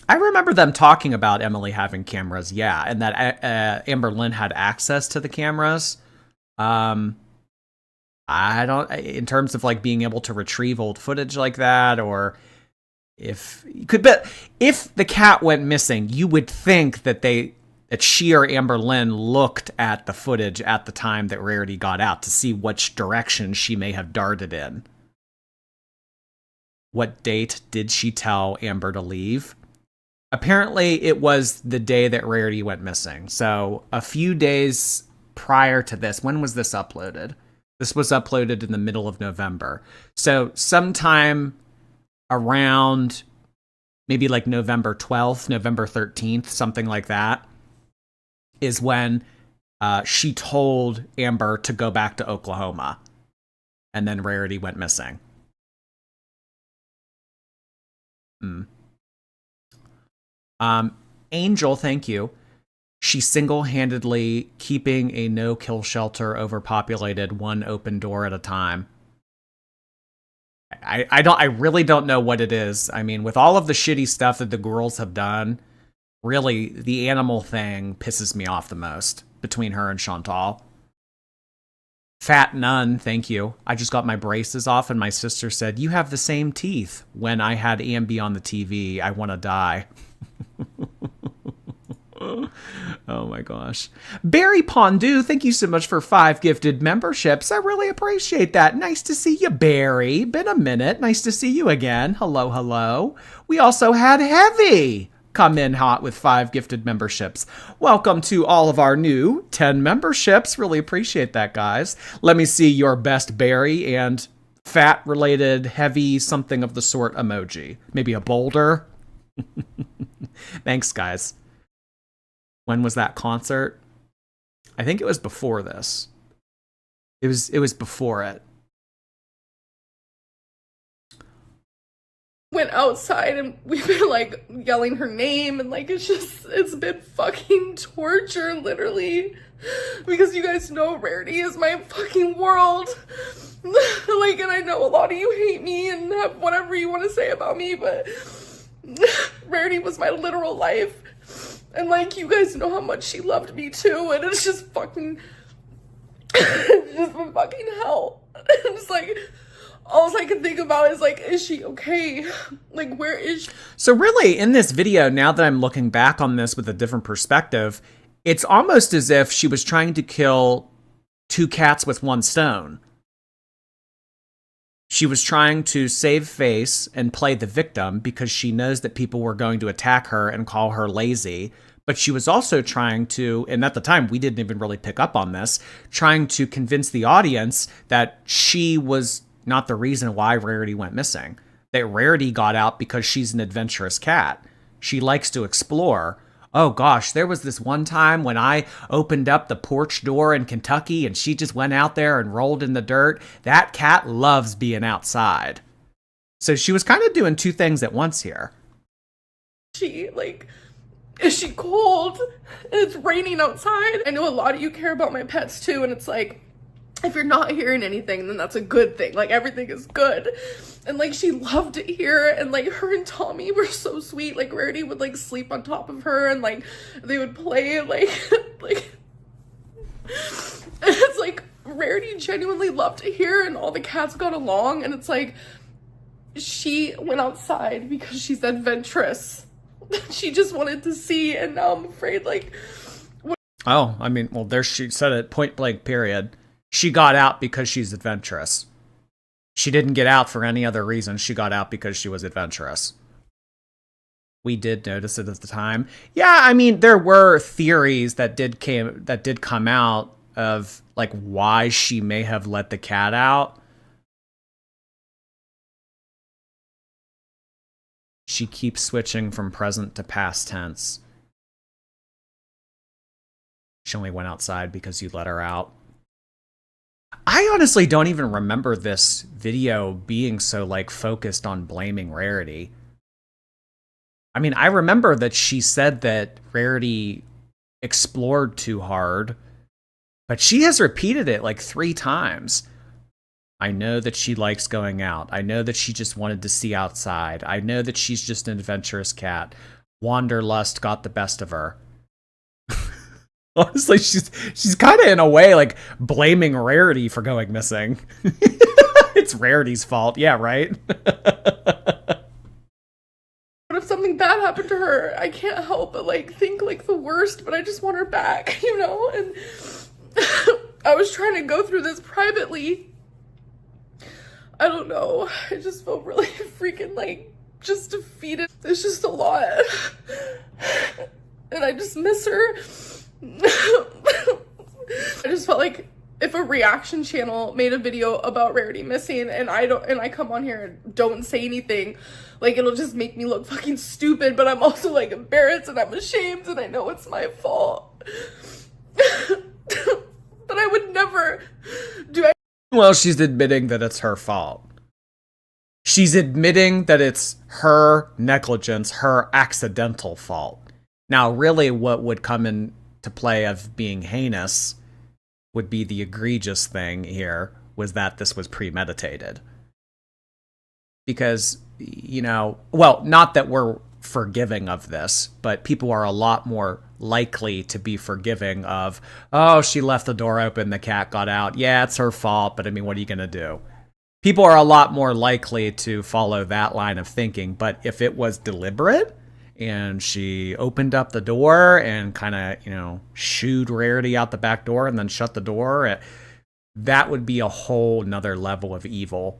I remember them talking about Emily having cameras, yeah, and that Amberlynn had access to the cameras. I don't, in terms of like being able to retrieve old footage like that, or if you could bet, if the cat went missing, you would think that she or Amberlynn looked at the footage at the time that Rarity got out to see which direction she may have darted in. What date did she tell Amber to leave? Apparently, it was the day that Rarity went missing. So a few days prior to this, when was this uploaded? This was uploaded in the middle of November. So sometime around maybe like November 12th, November 13th, something like that, is when she told Amber to go back to Oklahoma. and then Rarity went missing. Angel, thank you. She's single-handedly keeping a no-kill shelter overpopulated, one open door at a time. I really don't know what it is. I mean, with all of the shitty stuff that the girls have done, really, the animal thing pisses me off the most between her and Chantal. Fat Nun, thank you. I just got my braces off and my sister said, you have the same teeth. When I had Ambi on the TV, I want to die. Oh my gosh. Barry Pondu, thank you so much for 5 gifted memberships. I really appreciate that. Nice to see you, Barry. Been a minute. Nice to see you again. Hello, hello. We also had Heavy come in hot with 5 gifted memberships. Welcome to all of our new 10 memberships. Really appreciate that, guys. Let me see your best Barry and fat related heavy something of the sort emoji. Maybe a boulder. Thanks, guys. When was that concert? I think it was before this. It was before it. Went outside and we've been like yelling her name and like it's been fucking torture, literally. Because you guys know Rarity is my fucking world. Like, and I know a lot of you hate me and have whatever you want to say about me, but Rarity was my literal life. And like, you guys know how much she loved me too, and it's just fucking, it's just been fucking hell. It's like, all I can think about is like, is she okay? Like, where is she? So really, in this video, now that I'm looking back on this with a different perspective, it's almost as if she was trying to kill 2 cats with 1 stone. She was trying to save face and play the victim because she knows that people were going to attack her and call her lazy. But she was also trying to, and at the time we didn't even really pick up on this, trying to convince the audience that she was not the reason why Rarity went missing. That Rarity got out because she's an adventurous cat. She likes to explore. Oh gosh, there was this one time when I opened up the porch door in Kentucky and she just went out there and rolled in the dirt. That cat loves being outside. So she was kind of doing 2 things at once here. She, like, is she cold? It's raining outside. I know a lot of you care about my pets too, and it's like, if you're not hearing anything, then that's a good thing. Like, everything is good. And like, she loved it here, and like, her and Tommy were so sweet. Like, Rarity would like sleep on top of her, and like, they would play, like like, it's like, Rarity genuinely loved it here, and all the cats got along, and it's like, she went outside because she's adventurous. She just wanted to see, and now I'm afraid, like... Oh, I mean, well, there she said it, point blank, period. She got out because she's adventurous. She didn't get out for any other reason. She got out because she was adventurous. We did notice it at the time. Yeah, I mean, there were theories that did come out of, like, why she may have let the cat out. She keeps switching from present to past tense. She only went outside because you let her out. I honestly don't even remember this video being so, like, focused on blaming Rarity. I mean, I remember that she said that Rarity explored too hard, but she has repeated it like 3 times. I know that she likes going out. I know that she just wanted to see outside. I know that she's just an adventurous cat. Wanderlust got the best of her. Honestly, she's kind of in a way like blaming Rarity for going missing. It's Rarity's fault. Yeah, right? What if something bad happened to her? I can't help but like think like the worst, but I just want her back, you know? And I was trying to go through this privately. I don't know. I just felt really freaking like just defeated. It's just a lot. And I just miss her. I just felt like if a reaction channel made a video about Rarity missing and I come on here and don't say anything, like it'll just make me look fucking stupid, but I'm also like embarrassed and I'm ashamed and I know it's my fault. But I would never do. Well, she's admitting that it's her fault. She's admitting that it's her negligence, her accidental fault. Now, really, what would come into play of being heinous would be the egregious thing here, was that this was premeditated. Because, well, not that we're forgiving of this, but people are a lot more likely to be forgiving of, oh, she left the door open, the cat got out. Yeah, it's her fault, but I mean, what are you going to do? People are a lot more likely to follow that line of thinking. But if it was deliberate and she opened up the door and kind of, shooed Rarity out the back door and then shut the door, that would be a whole nother level of evil.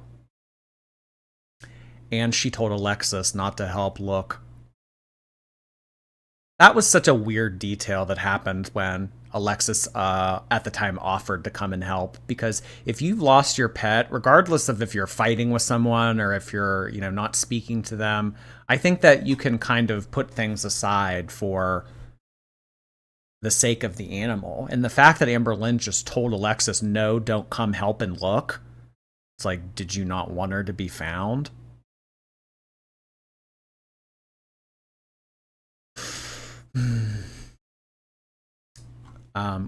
And she told Alexis not to help look. That was such a weird detail that happened when Alexis at the time offered to come and help. Because if you've lost your pet, regardless of if you're fighting with someone or if you're, not speaking to them, I think that you can kind of put things aside for the sake of the animal. And the fact that Amberlynn just told Alexis, no, don't come help and look. It's like, did you not want her to be found?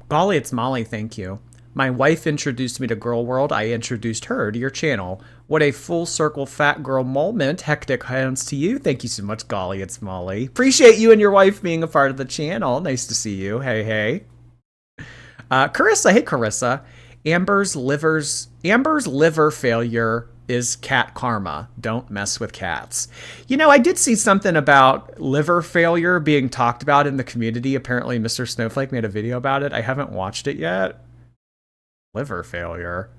Golly, it's Molly, thank you. My wife introduced me to Girl World. I introduced her to your channel. What a full circle fat girl moment. Hectic hands to you. Thank you so much, Golly, it's Molly. Appreciate you and your wife being a part of the channel. Nice to see you. Hey, hey. Carissa, hey, Carissa. Amber's liver failure is cat karma. Don't mess with cats. I did see something about liver failure being talked about in the community. Apparently, Mr. Snowflake made a video about it. I haven't watched it yet. Liver failure.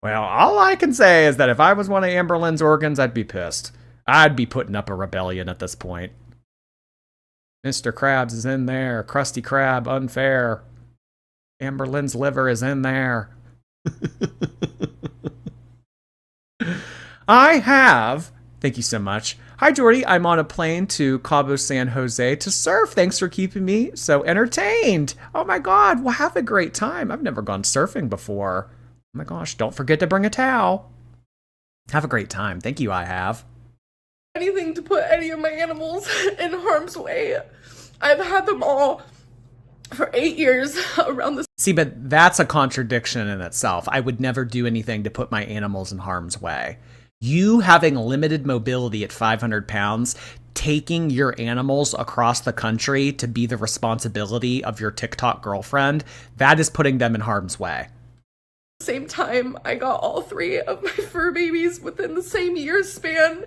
Well, all I can say is that if I was one of Amberlynn's organs, I'd be pissed. I'd be putting up a rebellion at this point. Mr. Krabs is in there. Krusty Krab, unfair. Amberlynn's liver is in there. I have. Thank you so much. Hi, Jordy. I'm on a plane to Cabo San Jose to surf. Thanks for keeping me so entertained. Oh my God. Well, have a great time. I've never gone surfing before. Oh my gosh. Don't forget to bring a towel. Have a great time. Thank you. I have. Anything to put any of my animals in harm's way. I've had them all for 8 years around this. See, but that's a contradiction in itself. I would never do anything to put my animals in harm's way. You having limited mobility at 500 pounds, taking your animals across the country to be the responsibility of your TikTok girlfriend, that is putting them in harm's way. Same time, I got all 3 of my fur babies within the same year span,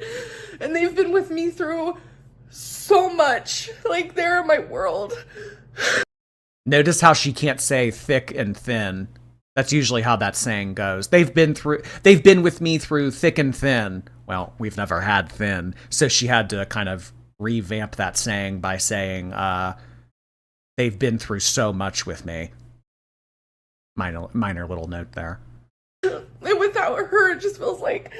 and they've been with me through so much. Like, they're my world. Notice how she can't say thick and thin. That's usually how that saying goes. They've been with me through thick and thin. Well, we've never had thin. So she had to kind of revamp that saying by saying, they've been through so much with me. Minor little note there. And without her, it just feels like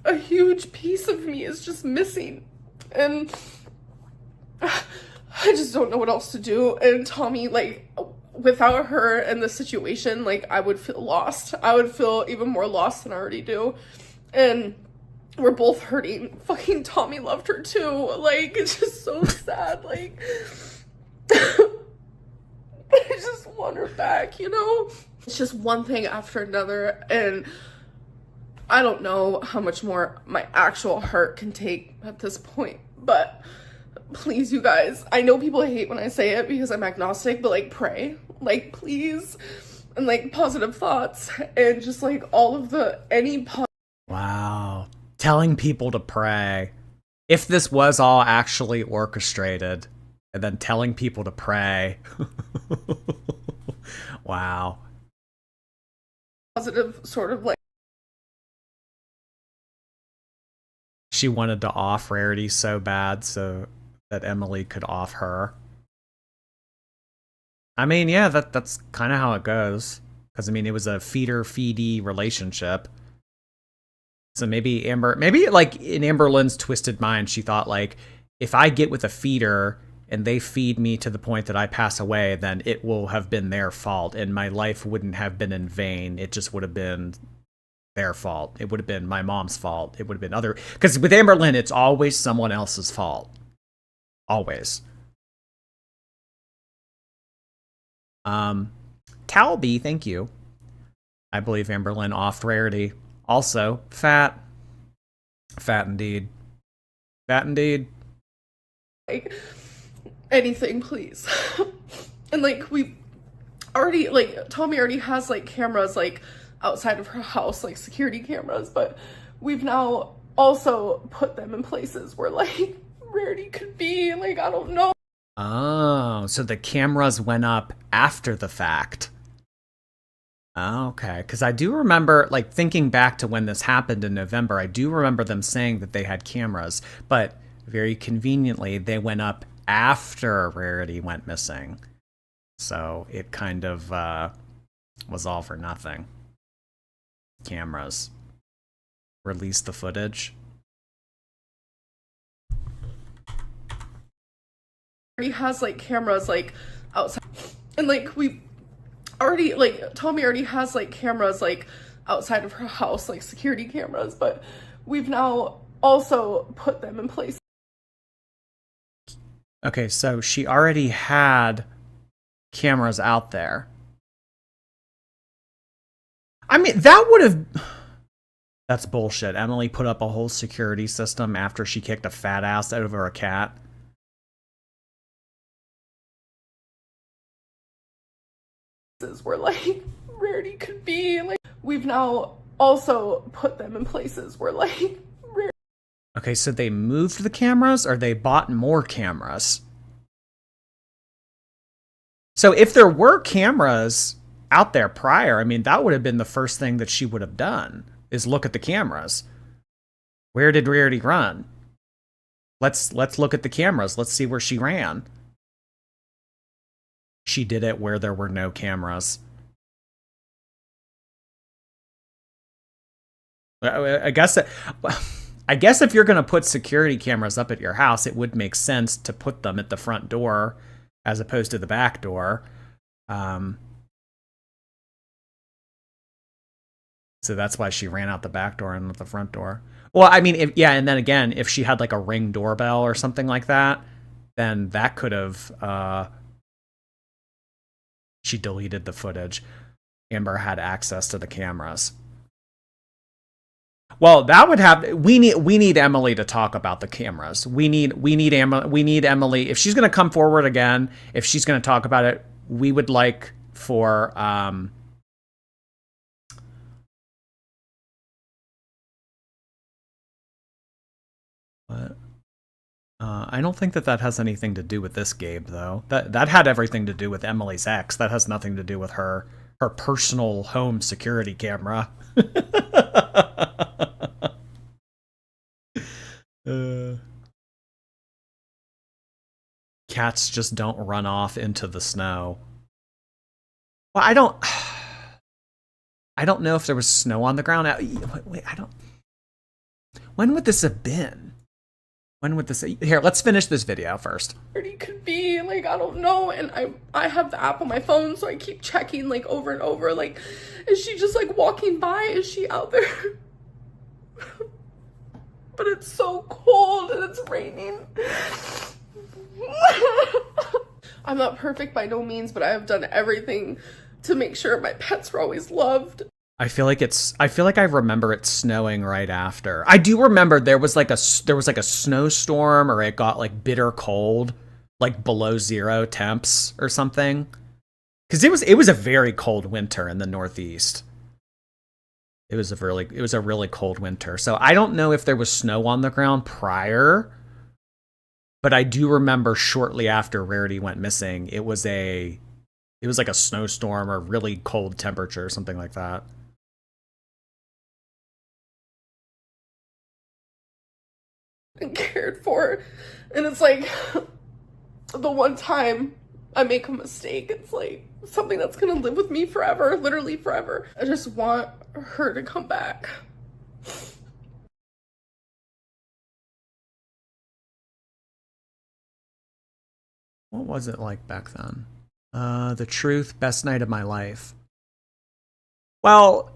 a huge piece of me is just missing. And I just don't know what else to do. And Tommy, like, without her and the situation, like, I would feel lost. I would feel even more lost than I already do. And we're both hurting. Fucking Tommy loved her too. Like, it's just so sad. Like, I just want her back, It's just one thing after another. And I don't know how much more my actual heart can take at this point. But please, you guys, I know people hate when I say it because I'm agnostic, but like, pray, like, please, and like positive thoughts and just like all of Wow. Telling people to pray. If this was all actually orchestrated and then telling people to pray. Wow. Positive sort of like. She wanted to off Rarity so bad so that Emily could off her. I mean, yeah, that's kind of how it goes. Because, I mean, it was a feeder-feedee relationship. So maybe like in Amberlynn's twisted mind, she thought, like, if I get with a feeder and they feed me to the point that I pass away, then it will have been their fault, and my life wouldn't have been in vain. It just would have been their fault. It would have been my mom's fault. It would have been other... Because with Amberlynn, it's always someone else's fault. Always. Talby, thank you. I believe Amberlynn off Rarity. Also, fat. Fat indeed. Fat indeed. Like, anything, please. And like, we already, like, Tommy already has like cameras like outside of her house, like security cameras, but we've now also put them in places where like Rarity could be. Like, I don't know. Oh, so the cameras went up after the fact. Okay, because I do remember, like, thinking back to when this happened in November, I do remember them saying that they had cameras, but very conveniently, they went up after Rarity went missing. So it kind of was all for nothing. Cameras. Release the footage. Already has like cameras like outside, and like we already, like, Tommy already has like cameras like outside of her house, like security cameras, but we've now also put them in place. Okay, so she already had cameras out there. I mean, that would have... That's bullshit. Emily put up a whole security system after she kicked a fat ass over a cat. Where like Rarity could be. Like, we've now also put them in places where like Okay, so they moved the cameras, or they bought more cameras? So if there were cameras out there prior, I mean, that would have been the first thing that she would have done, is look at the cameras. Where did Rarity run? Let's look at the cameras. Let's see where she ran. She did it where there were no cameras. I guess if you're going to put security cameras up at your house, it would make sense to put them at the front door as opposed to the back door. So that's why she ran out the back door and not the front door. Well, I mean, and then again, if she had like a Ring doorbell or something like that, then that could have... She deleted the footage. Amber had access to the cameras. Well, that would have... We need Emily to talk about the cameras. We need Emily. If she's going to come forward again, if she's going to talk about it, we would like for... What? I don't think that has anything to do with this, Gabe, though. That had everything to do with Emily's ex. That has nothing to do with her personal home security camera. Cats just don't run off into the snow. Well, I don't know if there was snow on the ground. Wait, when would this have been? When would this... Here, let's finish this video first. Rarity could be, like, I don't know, and I have the app on my phone, so I keep checking, like, over and over, like, is she just, like, walking by? Is she out there? But it's so cold, and it's raining. I'm not perfect by no means, but I have done everything to make sure my pets were always loved. I feel like I remember it snowing right after. I do remember there was like a snowstorm, or it got like bitter cold, like below 0 temps or something. Cuz it was a very cold winter in the Northeast. It was a really cold winter. So I don't know if there was snow on the ground prior, but I do remember shortly after Rarity went missing, it was like a snowstorm or really cold temperature or something like that. And cared for, and it's like the one time I make a mistake, it's like something that's gonna live with me forever, literally forever. I just want her to come back. What was it like back then? The truth, best night of my life. Well,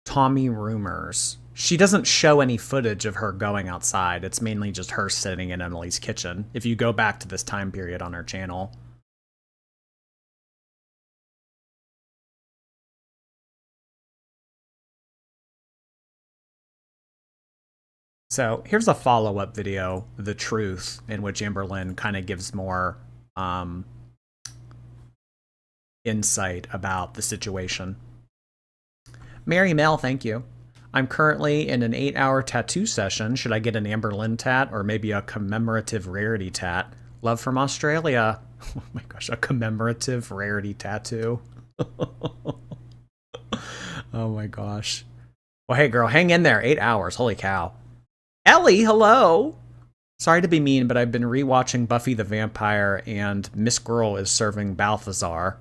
Tommy rumors. She doesn't show any footage of her going outside. It's mainly just her sitting in Emily's kitchen. If you go back to this time period on her channel. So here's a follow-up video, The Truth, in which Amberlynn kind of gives more insight about the situation. Mary Mel, thank you. I'm currently in an 8-hour tattoo session. Should I get an Amberlynn tat or maybe a commemorative Rarity tat? Love from Australia. Oh my gosh, a commemorative Rarity tattoo. Oh my gosh. Well, hey girl, hang in there. 8 hours. Holy cow. Ellie, hello. Sorry to be mean, but I've been rewatching Buffy the Vampire and Miss Girl is serving Balthazar.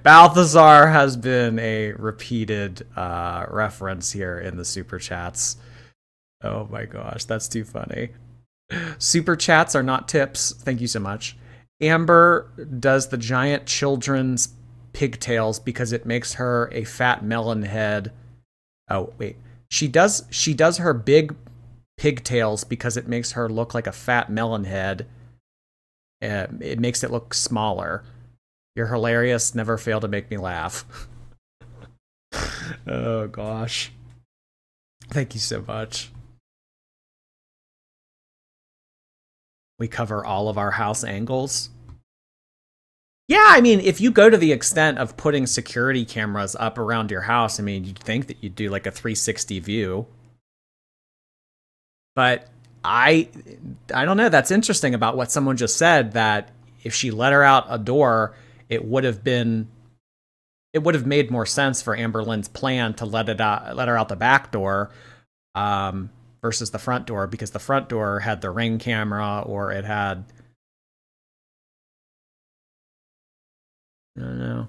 Balthazar has been a repeated reference here in the super chats. Oh my gosh, that's too funny. Super chats are not tips. Thank you so much. Amber does the giant children's pigtails because it makes her a fat melon head. Oh, wait. She does her big pigtails because it makes her look like a fat melon head. It makes it look smaller. You're hilarious. Never fail to make me laugh. Oh, gosh. Thank you so much. We cover all of our house angles. Yeah, I mean, if you go to the extent of putting security cameras up around your house, I mean, you'd think that you'd do like a 360 view. But I don't know. That's interesting about what someone just said, that if she let her out a door, it would have made more sense for Amberlynn's plan to let her out the back door versus the front door, because the front door had the Ring camera, or it had, I don't know.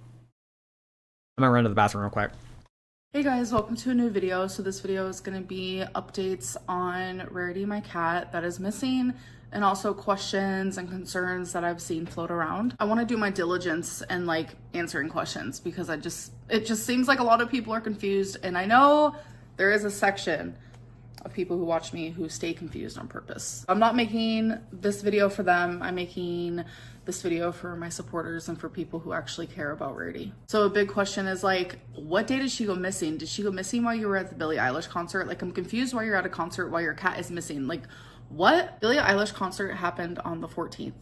I'm gonna run to the bathroom real quick. Hey guys, welcome to a new video. So this video is going to be updates on Rarity, my cat that is missing, and also questions and concerns that I've seen float around. I want to do my diligence and like answering questions, because it just seems like a lot of people are confused, and I know there is a section of people who watch me who stay confused on purpose. I'm not making this video for them. I'm making this video for my supporters and for people who actually care about Rarity. So a big question is like, what day did she go missing? Did she go missing while you were at the Billie Eilish concert? Like, I'm confused why you're at a concert while your cat is missing. Like, what? Billie Eilish concert happened on the 14th.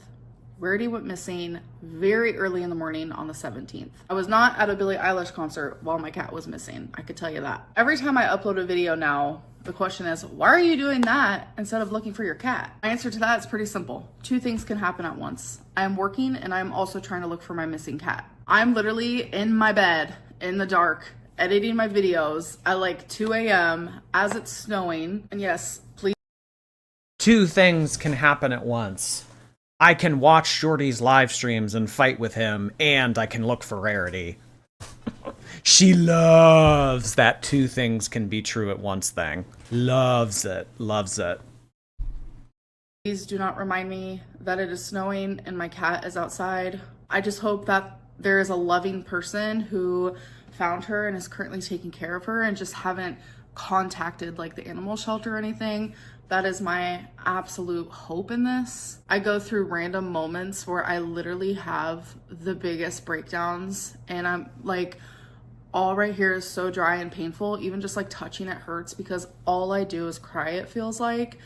Rarity went missing very early in the morning on the 17th. I was not at a Billie Eilish concert while my cat was missing. I could tell you that. Every time I upload a video now, the question is, why are you doing that instead of looking for your cat? My answer to that is pretty simple. Two things can happen at once. I am working and I'm also trying to look for my missing cat. I'm literally in my bed in the dark, editing my videos at like 2 a.m. as it's snowing. And yes, please. Two things can happen at once. I can watch Shorty's live streams and fight with him, and I can look for Rarity. She loves that two things can be true at once thing. Loves it. Loves it. Please do not remind me that it is snowing and my cat is outside. I just hope that there is a loving person who found her and is currently taking care of her and just haven't contacted like the animal shelter or anything. That is my absolute hope in this. I go through random moments where I literally have the biggest breakdowns, and I'm like, all right here is so dry and painful. Even just like touching it hurts, because all I do is cry, it feels like,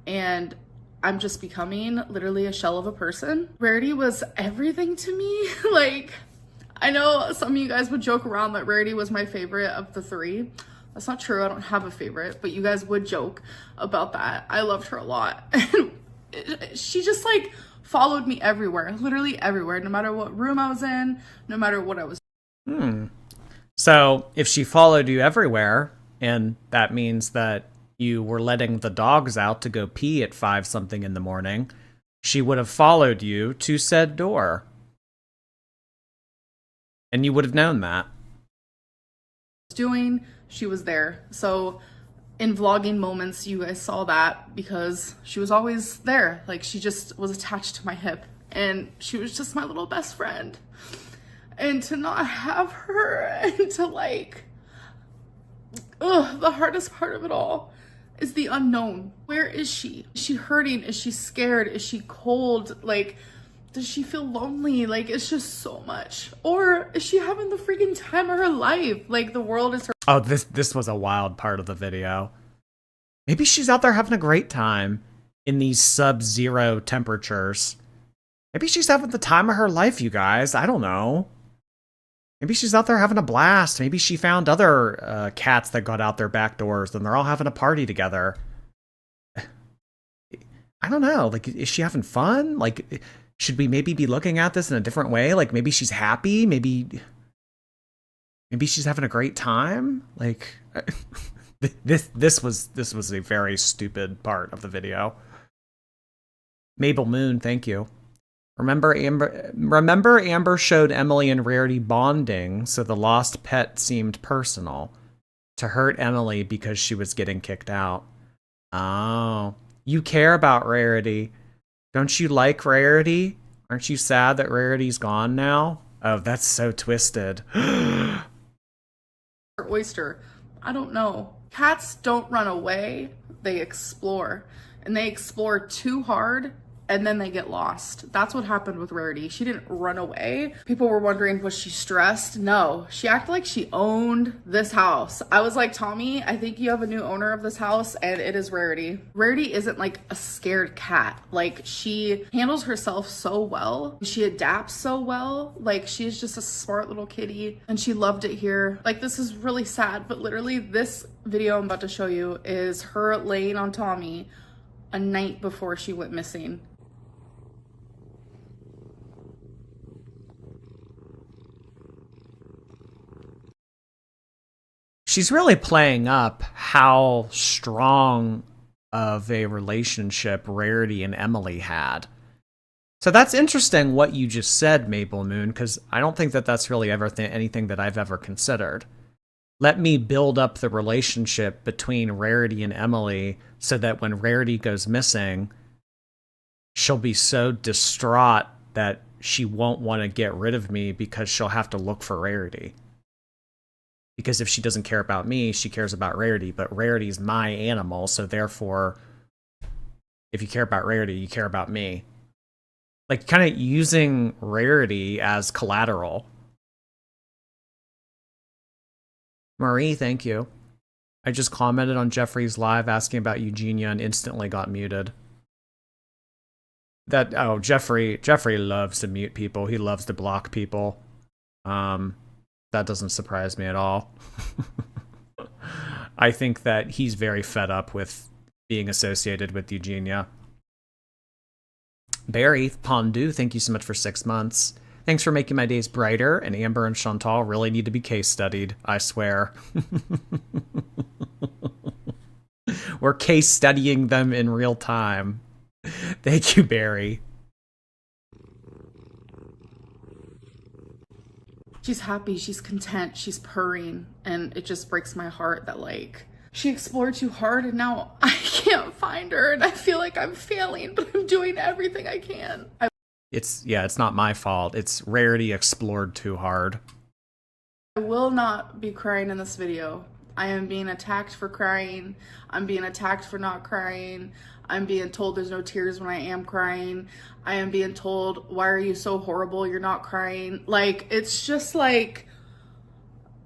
and I'm just becoming literally a shell of a person. Rarity was everything to me. Like, I know some of you guys would joke around that Rarity was my favorite of the three. That's not true. I don't have a favorite, but you guys would joke about that. I loved her a lot. She just like followed me everywhere, literally everywhere, no matter what room I was in, no matter what I was. So if she followed you everywhere, and that means that you were letting the dogs out to go pee at 5 something in the morning, she would have followed you to said door. And you would have known that. Doing, she was there. So In vlogging moments, you guys saw that because she was always there. Like, she just was attached to my hip and she was just my little best friend. And to not have her and to like, the hardest part of it all is the unknown. Where is she? Is she hurting? Is she scared? Is she cold? Like, does she feel lonely? Like, it's just so much. Or is she having the freaking time of her life? Like, the world is her. Oh, this was a wild part of the video. Maybe she's out there having a great time in these sub-zero temperatures. Maybe she's having the time of her life, you guys. I don't know. Maybe she's out there having a blast. Maybe she found other cats that got out their back doors and they're all having a party together. I don't know. Like, is she having fun? Like, should we maybe be looking at this in a different way? Like, maybe she's happy. Maybe she's having a great time. Like, this was a very stupid part of the video. Mabel Moon, thank you. Remember Amber showed Emily and Rarity bonding, so the lost pet seemed personal. To hurt Emily because she was getting kicked out. Oh, you care about Rarity. Don't you like Rarity? Aren't you sad that Rarity's gone now? Oh, that's so twisted. Oyster. I don't know. Cats don't run away, they explore. And they explore too hard and then they get lost. That's what happened with Rarity. She didn't run away. People were wondering, was she stressed? No, she acted like she owned this house. I was like, Tommy, I think you have a new owner of this house and it is Rarity. Rarity isn't like a scared cat. Like, she handles herself so well. She adapts so well. Like, she's just a smart little kitty and she loved it here. Like, this is really sad, but literally this video I'm about to show you is her laying on Tommy a night before she went missing. She's really playing up how strong of a relationship Rarity and Emily had. So that's interesting what you just said, Mabel Moon, because I don't think that that's really ever anything that I've ever considered. Let me build up the relationship between Rarity and Emily so that when Rarity goes missing, she'll be so distraught that she won't want to get rid of me because she'll have to look for Rarity. Because if she doesn't care about me, she cares about Rarity, but Rarity's my animal, so therefore, if you care about Rarity, you care about me. Like, kind of using Rarity as collateral. Marie, thank you. I just commented on Jeffrey's live asking about Eugenia and instantly got muted. Jeffrey loves to mute people. He loves to block people. That doesn't surprise me at all. I think that he's very fed up with being associated with Eugenia. Barry Pondu, thank you so much for 6 months. Thanks for making my days brighter, and Amber and Chantal really need to be case studied, I swear. We're case studying them in real time. Thank you, Barry. She's happy, she's content, she's purring, and it just breaks my heart that, like, she explored too hard and now I can't find her and I feel like I'm failing, but I'm doing everything I can. It's not my fault. It's Rarity explored too hard. I will not be crying in this video. I am being attacked for crying. I'm being attacked for not crying. I'm being told there's no tears when I am crying. I am being told, why are you so horrible? You're not crying. Like, it's just like,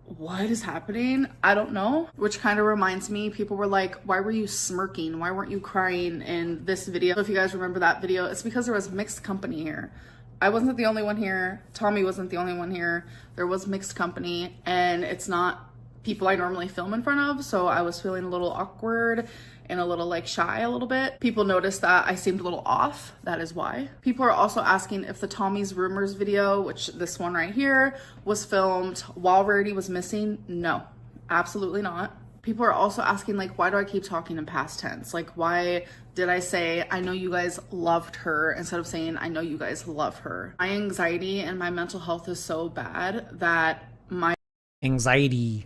what is happening? I don't know. Which kind of reminds me, people were like, why were you smirking? Why weren't you crying in this video? So if you guys remember that video, it's because there was mixed company here. I wasn't the only one here. Tommy wasn't the only one here. There was mixed company, and it's not people I normally film in front of, so I was feeling a little awkward and a little like shy a little bit. People noticed that I seemed a little off. That is why. People are also asking if the Tommy's Rumors video, which this one right here, was filmed while Rarity was missing. No, absolutely not. People are also asking, like, why do I keep talking in past tense? Like, why did I say, I know you guys loved her, instead of saying, I know you guys love her? My anxiety and my mental health is so bad that my Anxiety.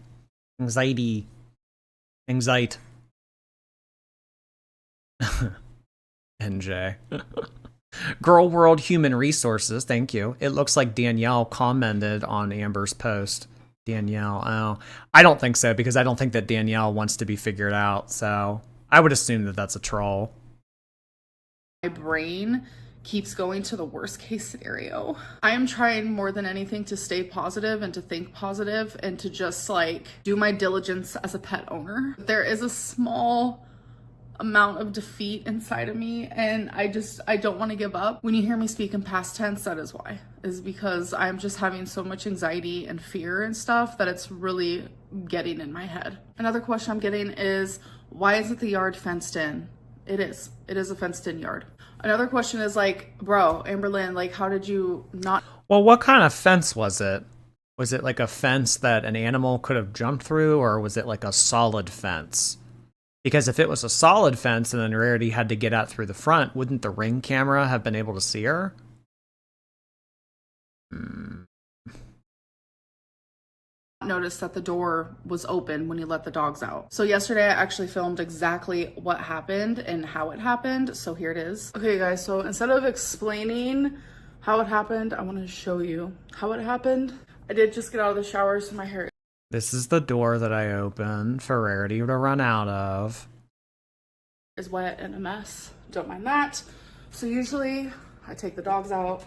NJ. Girl World Human Resources, thank you. It looks like Danielle commented on Amber's post. Danielle, oh. I don't think so, because I don't think that Danielle wants to be figured out, so I would assume that that's a troll. My brain keeps going to the worst case scenario. I am trying more than anything to stay positive and to think positive and to just like do my diligence as a pet owner. There is a small amount of defeat inside of me, and I don't want to give up. When you hear me speak in past tense, that is why, is because I'm just having so much anxiety and fear and stuff that it's really getting in my head. Another question I'm getting is, why isn't the yard fenced in? It is a fenced in yard. Another question is like, bro, Amberlynn, like, how did you not? Well, what kind of fence was it? Was it like a fence that an animal could have jumped through, or was it like a solid fence? Because if it was a solid fence and then Rarity had to get out through the front, wouldn't the Ring camera have been able to see her? Noticed that the door was open when you let the dogs out. So yesterday I actually filmed exactly what happened and how it happened. So here it is. Okay guys, so instead of explaining how it happened, I want to show you how it happened. I did just get out of the shower, so my hair This is the door that I opened for Rarity to run out of. is wet and a mess. Don't mind that. So usually I take the dogs out,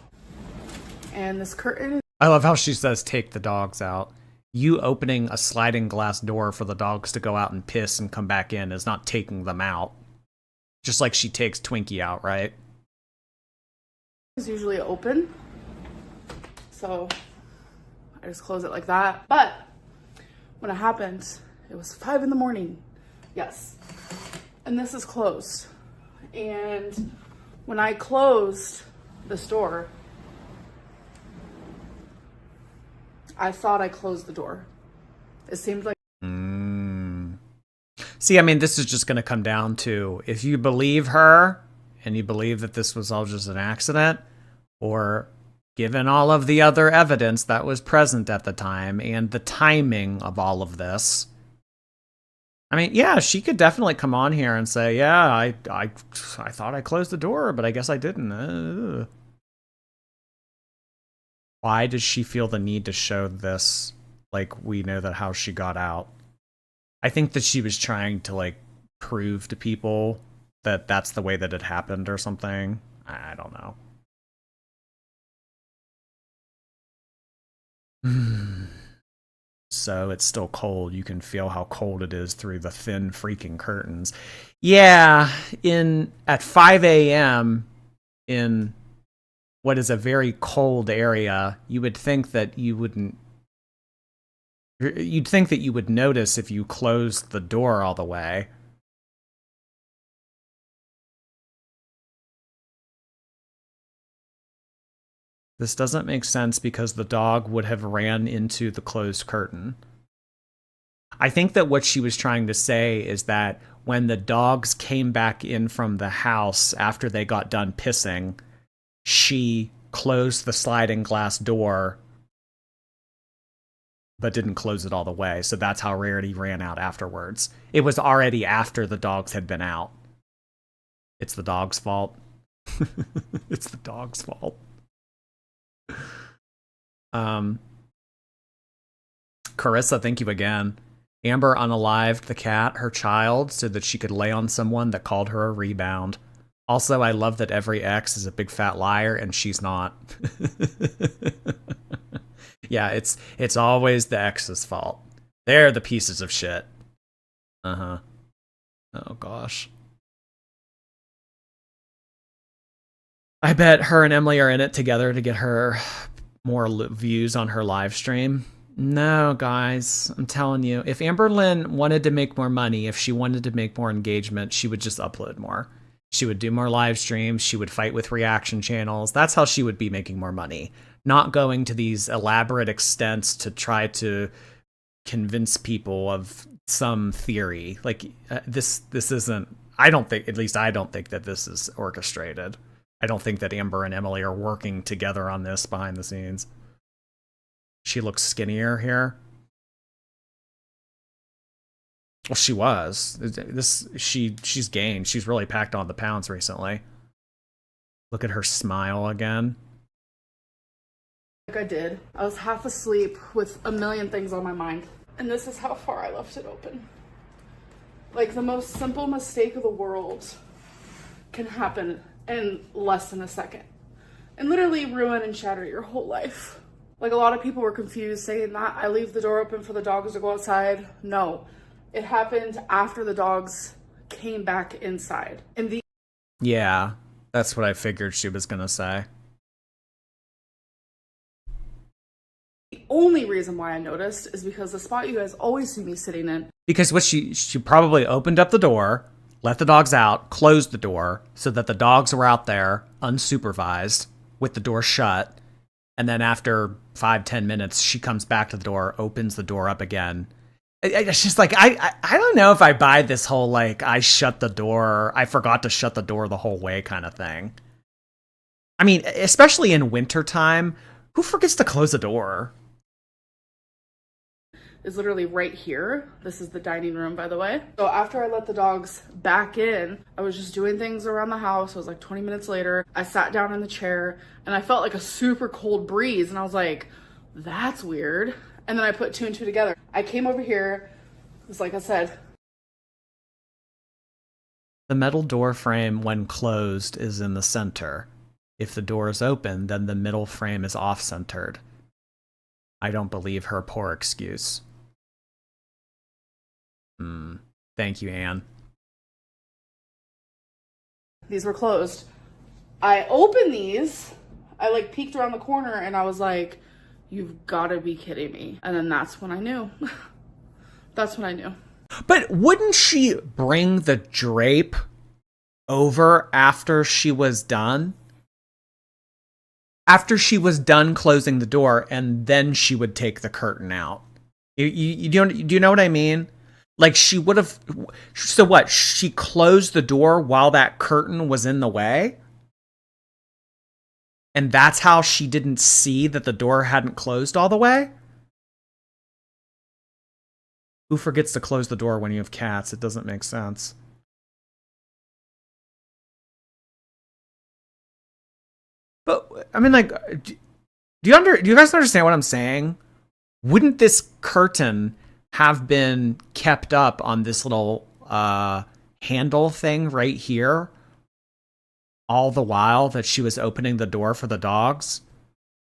and this curtain. I love how she says take the dogs out. You opening a sliding glass door for the dogs to go out and piss and come back in is not taking them out. Just like she takes Twinkie out, right? Is usually open, so I just close it like that. But when it happened, it was 5 in the morning. Yes, and this is closed. And when I closed this door, I thought I closed the door. It seemed like. See, I mean, this is just going to come down to if you believe her and you believe that this was all just an accident, or given all of the other evidence that was present at the time and the timing of all of this. I mean, yeah, she could definitely come on here and say, yeah, I thought I closed the door, but I guess I didn't. Why does she feel the need to show this? Like, we know that how she got out. I think that she was trying to, like, prove to people that that's the way that it happened or something. I don't know. So it's still cold. You can feel how cold it is through the thin freaking curtains. Yeah, at 5 a.m. in what is a very cold area, you would think that you wouldn't. You'd think that you would notice if you closed the door all the way. This doesn't make sense because the dog would have ran into the closed curtain. I think that what she was trying to say is that when the dogs came back in from the house after they got done pissing, she closed the sliding glass door but didn't close it all the way. So that's how Rarity ran out afterwards. It was already after the dogs had been out. It's the dog's fault. It's the dog's fault. Carissa, thank you again. Amber unalived the cat, her child, so that she could lay on someone that called her a rebound. Also, I love that every ex is a big fat liar and she's not. Yeah, it's always the ex's fault. They're the pieces of shit. Uh-huh. Oh gosh. I bet her and Emily are in it together to get her more views on her live stream. No, guys, I'm telling you, if Amberlynn wanted to make more money, if she wanted to make more engagement, she would just upload more. She would do more live streams. She would fight with reaction channels. That's how she would be making more money. Not going to these elaborate extents to try to convince people of some theory. Like, this isn't, I don't think, at least I don't think that this is orchestrated. I don't think that Amber and Emily are working together on this behind the scenes. She looks skinnier here. Well, she was. She's gained. She's really packed on the pounds recently. Look at her smile again. Like I did. I was half asleep with a million things on my mind. And this is how far I left it open. Like the most simple mistake of the world can happen in less than a second and literally ruin and shatter your whole life. Like a lot of people were confused saying that I leave the door open for the dogs to go outside. No, it happened after the dogs came back inside. And yeah, that's what I figured she was gonna say. the only reason why I noticed is because the spot you guys always see me sitting in. Because what she probably opened up the door, let the dogs out, closed the door so that the dogs were out there unsupervised with the door shut. And then after 5-10 minutes, she comes back to the door, opens the door up again. It's just like, I don't know if I buy this whole, like, I forgot to shut the door the whole way kind of thing. I mean, especially in wintertime, who forgets to close the door? Is literally right here. This is the dining room, by the way. So after I let the dogs back in, I was just doing things around the house. It was like 20 minutes later. I sat down in the chair and I felt like a super cold breeze. And I was like, that's weird. And then I put 2 and 2 together. I came over here. It's like I said. The metal door frame, when closed, is in the center. If the door is open, then the middle frame is off-centered. I don't believe her poor excuse. Thank you, Anne. These were closed. I opened these. I like peeked around the corner and I was like, you've got to be kidding me. And then that's when I knew. That's when I knew. But wouldn't she bring the drape over after she was done? After she was done closing the door, and then she would take the curtain out. Do you know what I mean? Like she would have. So what? She closed the door while that curtain was in the way? And that's how she didn't see that the door hadn't closed all the way? Who forgets to close the door when you have cats? It doesn't make sense. But I mean, like, do you guys understand what I'm saying? Wouldn't this curtain have been kept up on this little handle thing right here all the while that she was opening the door for the dogs?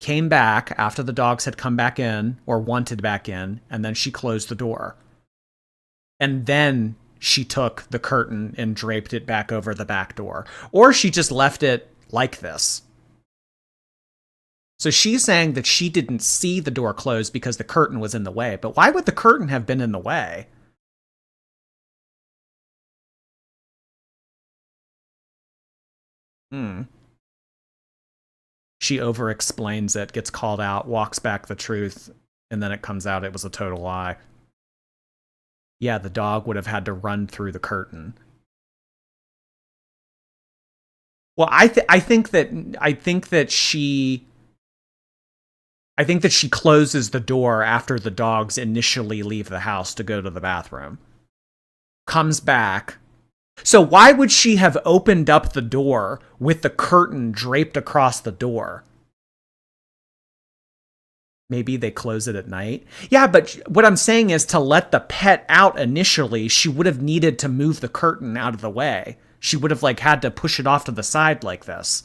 Came back after the dogs had come back in or wanted back in, and then she closed the door. And then she took the curtain and draped it back over the back door. Or she just left it like this. So she's saying that she didn't see the door close because the curtain was in the way. But why would the curtain have been in the way? She over-explains it, gets called out, walks back the truth, and then it comes out it was a total lie. Yeah, the dog would have had to run through the curtain. Well, I think that she closes the door after the dogs initially leave the house to go to the bathroom. Comes back. So why would she have opened up the door with the curtain draped across the door? Maybe they close it at night. Yeah, but what I'm saying is to let the pet out initially, she would have needed to move the curtain out of the way. She would have like had to push it off to the side like this.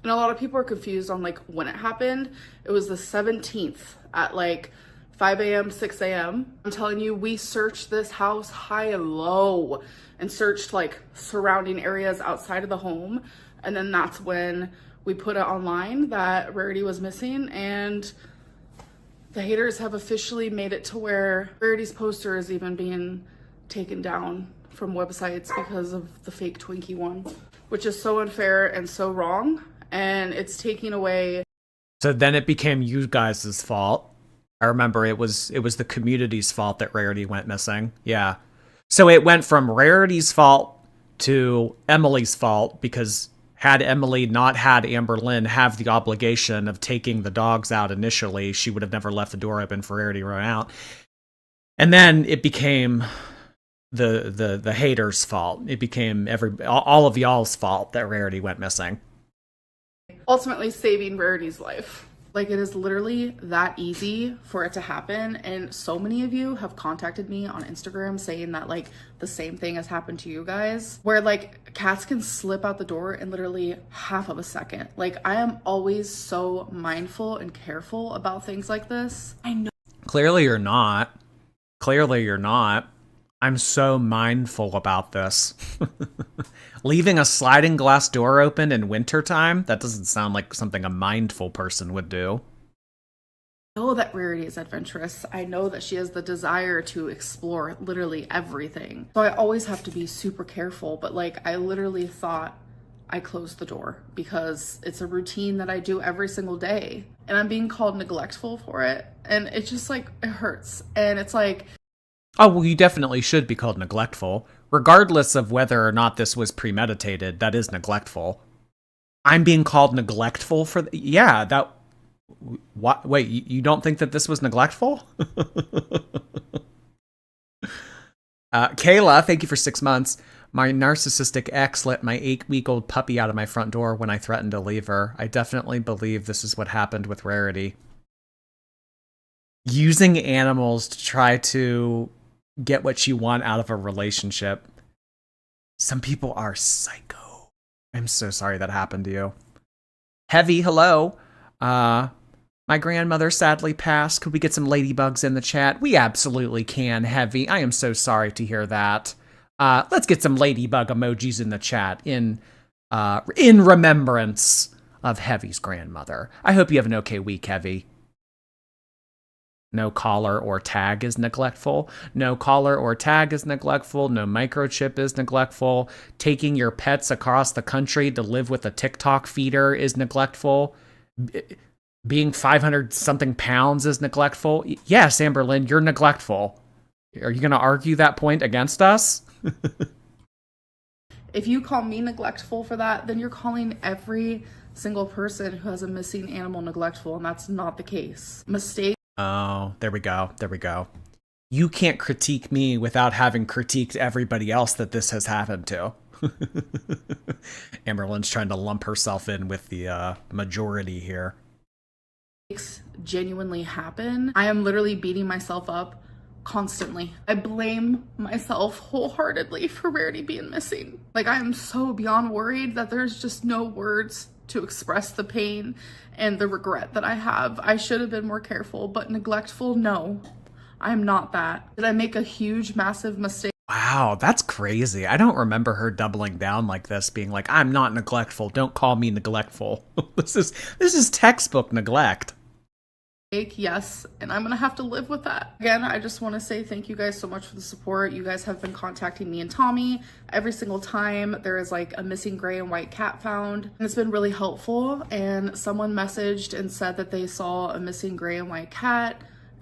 And a lot of people are confused on like when it happened. It was the 17th at like 5 a.m., 6 a.m. I'm telling you, we searched this house high and low and searched like surrounding areas outside of the home. And then that's when we put it online that Rarity was missing, and the haters have officially made it to where Rarity's poster is even being taken down from websites because of the fake Twinkie one, which is so unfair and so wrong. And it's taking away. So then it became you guys' fault. I remember it was the community's fault that Rarity went missing. Yeah. So it went from Rarity's fault to Emily's fault because had Emily not had Amberlynn have the obligation of taking the dogs out initially, she would have never left the door open for Rarity to run out. And then it became the haters' fault. It became all of y'all's fault that Rarity went missing. Ultimately saving Rarity's life. Like, it is literally that easy for it to happen. And so many of you have contacted me on Instagram saying that, like, the same thing has happened to you guys, where, like, cats can slip out the door in literally half of a second. Like, I am always so mindful and careful about things like this. I know. Clearly you're not. Clearly you're not. I'm so mindful about this. Leaving a sliding glass door open in wintertime? That doesn't sound like something a mindful person would do. I know that Rarity is adventurous. I know that she has the desire to explore literally everything. So I always have to be super careful. But like, I literally thought I closed the door because it's a routine that I do every single day. And I'm being called neglectful for it. And it's just like, it hurts. And it's like... Oh, well, you definitely should be called neglectful. Regardless of whether or not this was premeditated, that is neglectful. I'm being called neglectful for... Yeah, that... What? Wait, you don't think that this was neglectful? Kayla, thank you for 6 months. My narcissistic ex let my 8-week-old puppy out of my front door when I threatened to leave her. I definitely believe this is what happened with Rarity. Using animals to try to get what you want out of a relationship. Some people are psycho. I'm so sorry that happened to you. Heavy, hello. My grandmother sadly passed. Could we get some ladybugs in the chat? We absolutely can, Heavy. I am so sorry to hear that. Let's get some ladybug emojis in the chat in remembrance of Heavy's grandmother. I hope you have an okay week, Heavy. No collar or tag is neglectful. No collar or tag is neglectful. No microchip is neglectful. Taking your pets across the country to live with a TikTok feeder is neglectful. Being 500-something pounds is neglectful. Yes, Amberlynn, you're neglectful. Are you going to argue that point against us? If you call me neglectful for that, then you're calling every single person who has a missing animal neglectful, and that's not the case. Mistake. Oh, there we go. There we go. You can't critique me without having critiqued everybody else that this has happened to. Amberlynn's trying to lump herself in with the majority here. Genuinely happen. I am literally beating myself up constantly. I blame myself wholeheartedly for Rarity being missing. Like, I am so beyond worried that there's just no words to express the pain and the regret that I have. I should have been more careful, but neglectful, no. I'm not that. Did I make a huge, massive mistake? Wow, that's crazy. I don't remember her doubling down like this, being like, I'm not neglectful. Don't call me neglectful. This is textbook neglect. Yes, and I'm gonna have to live with that. Again, I just want to say thank you guys so much for the support. You guys have been contacting me and Tommy every single time there is like a missing gray and white cat found, and it's been really helpful. And someone messaged and said that they saw a missing gray and white cat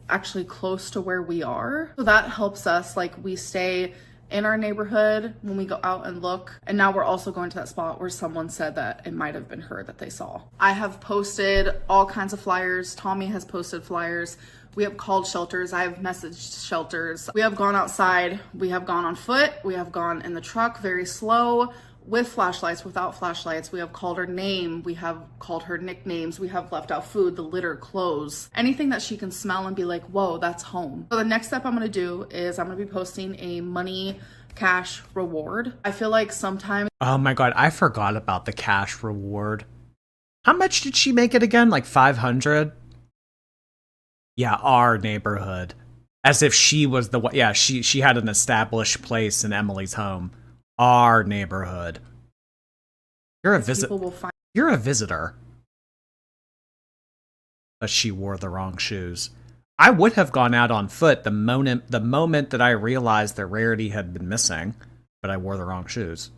actually close to where we are, so that helps us. Like, we stay in our neighborhood when we go out and look. And now we're also going to that spot where someone said that it might have been her that they saw. I have posted all kinds of flyers. Tommy has posted flyers. We have called shelters. I have messaged shelters. We have gone outside. We have gone on foot. We have gone in the truck very slow, with flashlights, without flashlights. We have called her name. We have called her nicknames. We have left out food, the litter, clothes, anything that she can smell and be like, whoa, that's home. So the next step I'm gonna do is I'm gonna be posting a money cash reward. I feel like sometimes... Oh my god, I forgot about the cash reward. How much did she make it again? Like 500? Yeah, our neighborhood. As if she was the one. Yeah, she had an established place in Emily's home. Our neighborhood. You're a You're a visitor. But she wore the wrong shoes. I would have gone out on foot the moment that I realized that Rarity had been missing, but I wore the wrong shoes.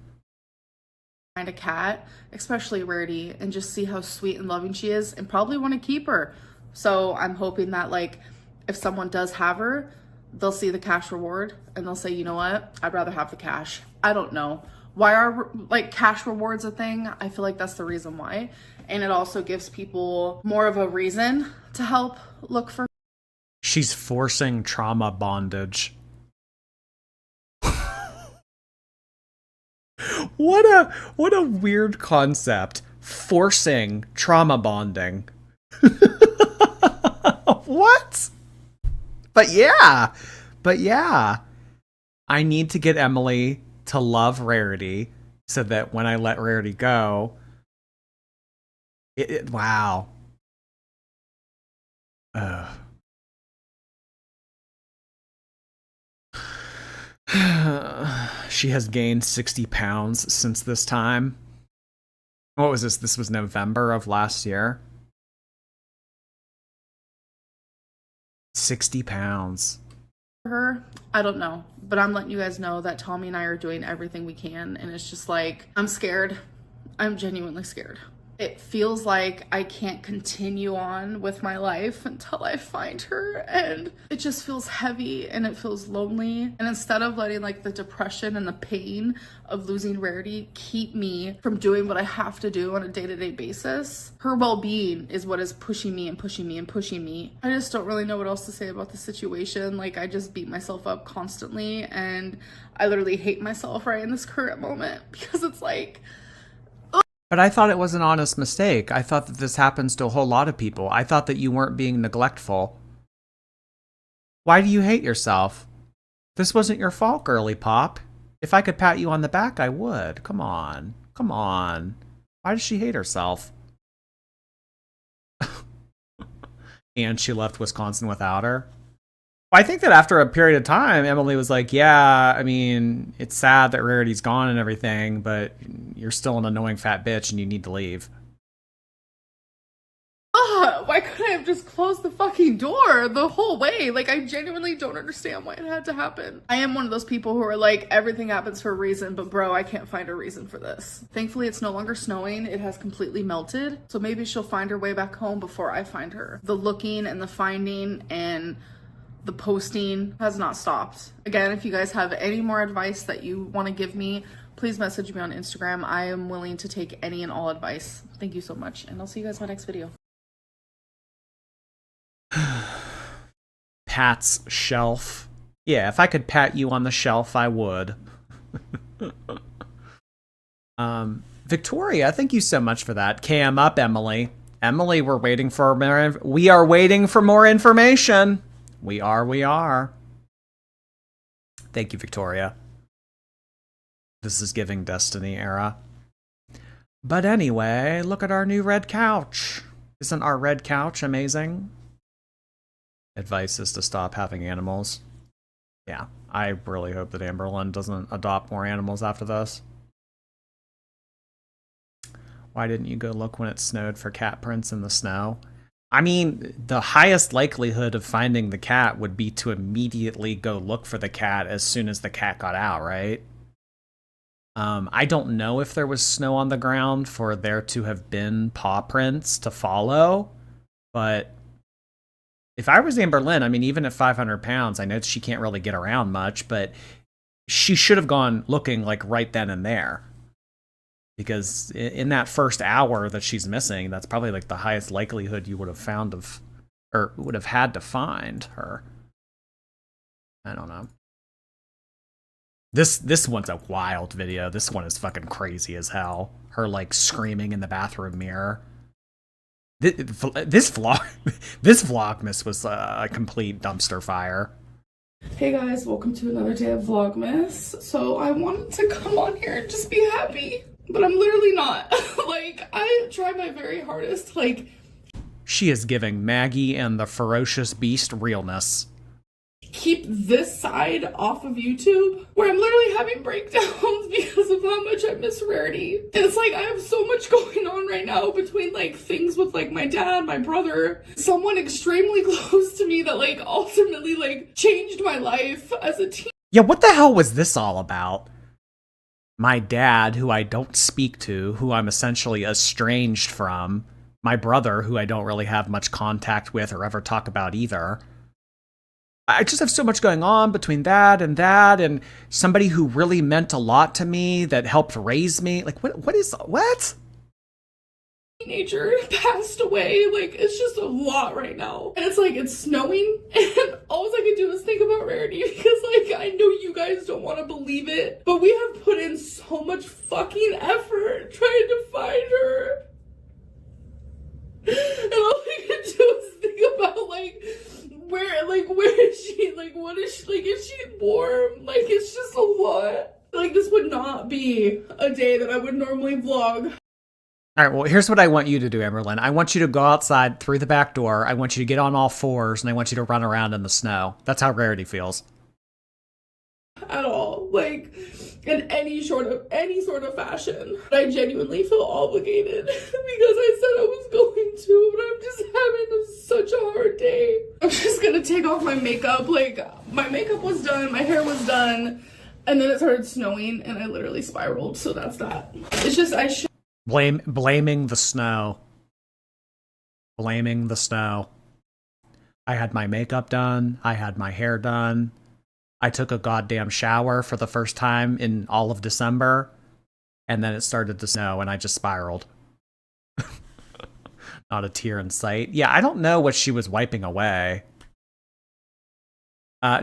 Find a cat, especially Rarity, and just see how sweet and loving she is, and probably want to keep her. So I'm hoping that, like, if someone does have her, they'll see the cash reward and they'll say, you know what, I'd rather have the cash. I don't know. Why are like cash rewards a thing? I feel like that's the reason why. And it also gives people more of a reason to help look for. She's forcing trauma bondage. What a weird concept. Forcing trauma bonding. What? But yeah. I need to get Emily to love Rarity so that when I let Rarity go, wow. She has gained 60 pounds since this time. What was this? This was November of last year. 60 pounds. Her, I don't know, but I'm letting you guys know that Tommy and I are doing everything we can, and it's just like, I'm scared. I'm genuinely scared. It feels like I can't continue on with my life until I find her, and it just feels heavy and it feels lonely. And instead of letting like the depression and the pain of losing Rarity keep me from doing what I have to do on a day-to-day basis, her well-being is what is pushing me and pushing me and pushing me. I just don't really know what else to say about the situation. Like, I just beat myself up constantly, and I literally hate myself right in this current moment because it's like, but I thought it was an honest mistake. I thought that this happens to a whole lot of people. I thought that you weren't being neglectful. Why do you hate yourself? This wasn't your fault, girly pop. If I could pat you on the back, I would. Come on. Come on. Why does she hate herself? And she left Wisconsin without her. I think that after a period of time, Emily was like, yeah, I mean, it's sad that Rarity's gone and everything, but you're still an annoying fat bitch and you need to leave. Why couldn't I have just closed the fucking door the whole way? Like, I genuinely don't understand why it had to happen. I am one of those people who are like, everything happens for a reason, but bro, I can't find a reason for this. Thankfully, it's no longer snowing. It has completely melted. So maybe she'll find her way back home before I find her. The looking and the finding and the posting has not stopped. Again, if you guys have any more advice that you want to give me, please message me on Instagram. I am willing to take any and all advice. Thank you so much, and I'll see you guys in my next video. Pat's shelf. Yeah, if I could pat you on the shelf, I would. Victoria, thank you so much for that. Cam up, Emily. Emily, we are waiting for more information. We are. Thank you, Victoria. This is giving Destiny era. But anyway, look at our new red couch. Isn't our red couch amazing? Advice is to stop having animals. Yeah, I really hope that Amberlynn doesn't adopt more animals after this. Why didn't you go look when it snowed for cat prints in the snow? I mean, the highest likelihood of finding the cat would be to immediately go look for the cat as soon as the cat got out, right? I don't know if there was snow on the ground for there to have been paw prints to follow, but if I was Amberlynn, I mean, even at 500 pounds, I know she can't really get around much, but she should have gone looking like right then and there. Because in that first hour that she's missing, that's probably like the highest likelihood you would have found of, or would have had to find her. I don't know. This one's a wild video. This one is fucking crazy as hell. Her like screaming in the bathroom mirror. This Vlogmas was a complete dumpster fire. Hey guys, welcome to another day of Vlogmas. So I wanted to come on here and just be happy, but I'm literally not. Like, I try my very hardest. Like, she is giving Maggie and the Ferocious Beast realness. Keep this side off of YouTube, where I'm literally having breakdowns because of how much I miss Rarity. And it's like, I have so much going on right now between like things with like my dad, my brother, someone extremely close to me that like ultimately like changed my life as a teen. Yeah, what the hell was this all about? My dad, who I don't speak to, who I'm essentially estranged from, my brother, who I don't really have much contact with or ever talk about either. I just have so much going on between that and somebody who really meant a lot to me that helped raise me. Like, what? Teenager passed away. Like, it's just a lot right now. And it's like, it's snowing, and all I can do is think about Rarity because, like, I know you guys don't want to believe it, but we have put in so much fucking effort trying to find her. And all I can do is think about, like, where is she? Like, what is she? Like, is she warm? Like, it's just a lot. Like, this would not be a day that I would normally vlog. All right, well, here's what I want you to do, Amberlynn. I want you to go outside through the back door. I want you to get on all fours, and I want you to run around in the snow. That's how Rarity feels. At all. Like, in any sort of fashion. I genuinely feel obligated because I said I was going to, but I'm just having such a hard day. I'm just gonna take off my makeup. Like, my makeup was done, my hair was done, and then it started snowing, and I literally spiraled, so that's that. It's just, I should. Blaming the snow. Blaming the snow. I had my makeup done. I had my hair done. I took a goddamn shower for the first time in all of December. And then it started to snow and I just spiraled. Not a tear in sight. Yeah, I don't know what she was wiping away.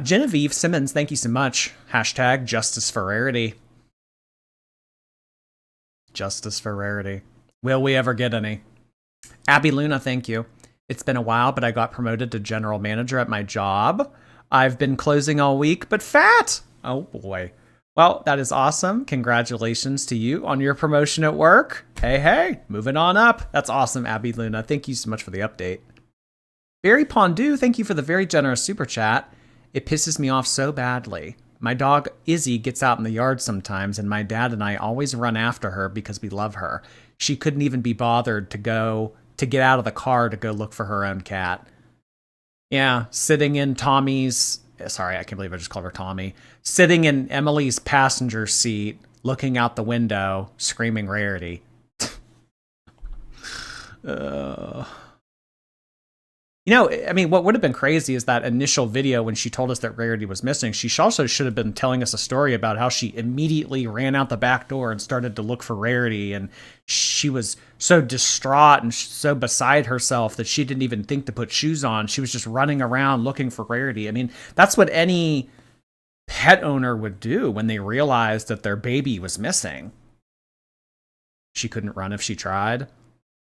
Genevieve Simmons, thank you so much. Hashtag Justice for Rarity. Justice for Rarity. Will we ever get any? Abby Luna, thank you. It's been a while, but I got promoted to general manager at my job. I've been closing all week, but fat. Oh boy. Well, that is awesome. Congratulations to you on your promotion at work. Hey, moving on up. That's awesome, Abby Luna. Thank you so much for the update. Barry Pondu, thank you for the very generous super chat. It pisses me off so badly. My dog, Izzy, gets out in the yard sometimes, and my dad and I always run after her because we love her. She couldn't even be bothered to get out of the car to go look for her own cat. Yeah, sitting in Tommy's... Sorry, I can't believe I just called her Tommy. Sitting in Emily's passenger seat, looking out the window, screaming Rarity. You know, I mean, what would have been crazy is that initial video when she told us that Rarity was missing. She also should have been telling us a story about how she immediately ran out the back door and started to look for Rarity. And she was so distraught and so beside herself that she didn't even think to put shoes on. She was just running around looking for Rarity. I mean, that's what any pet owner would do when they realized that their baby was missing. She couldn't run if she tried.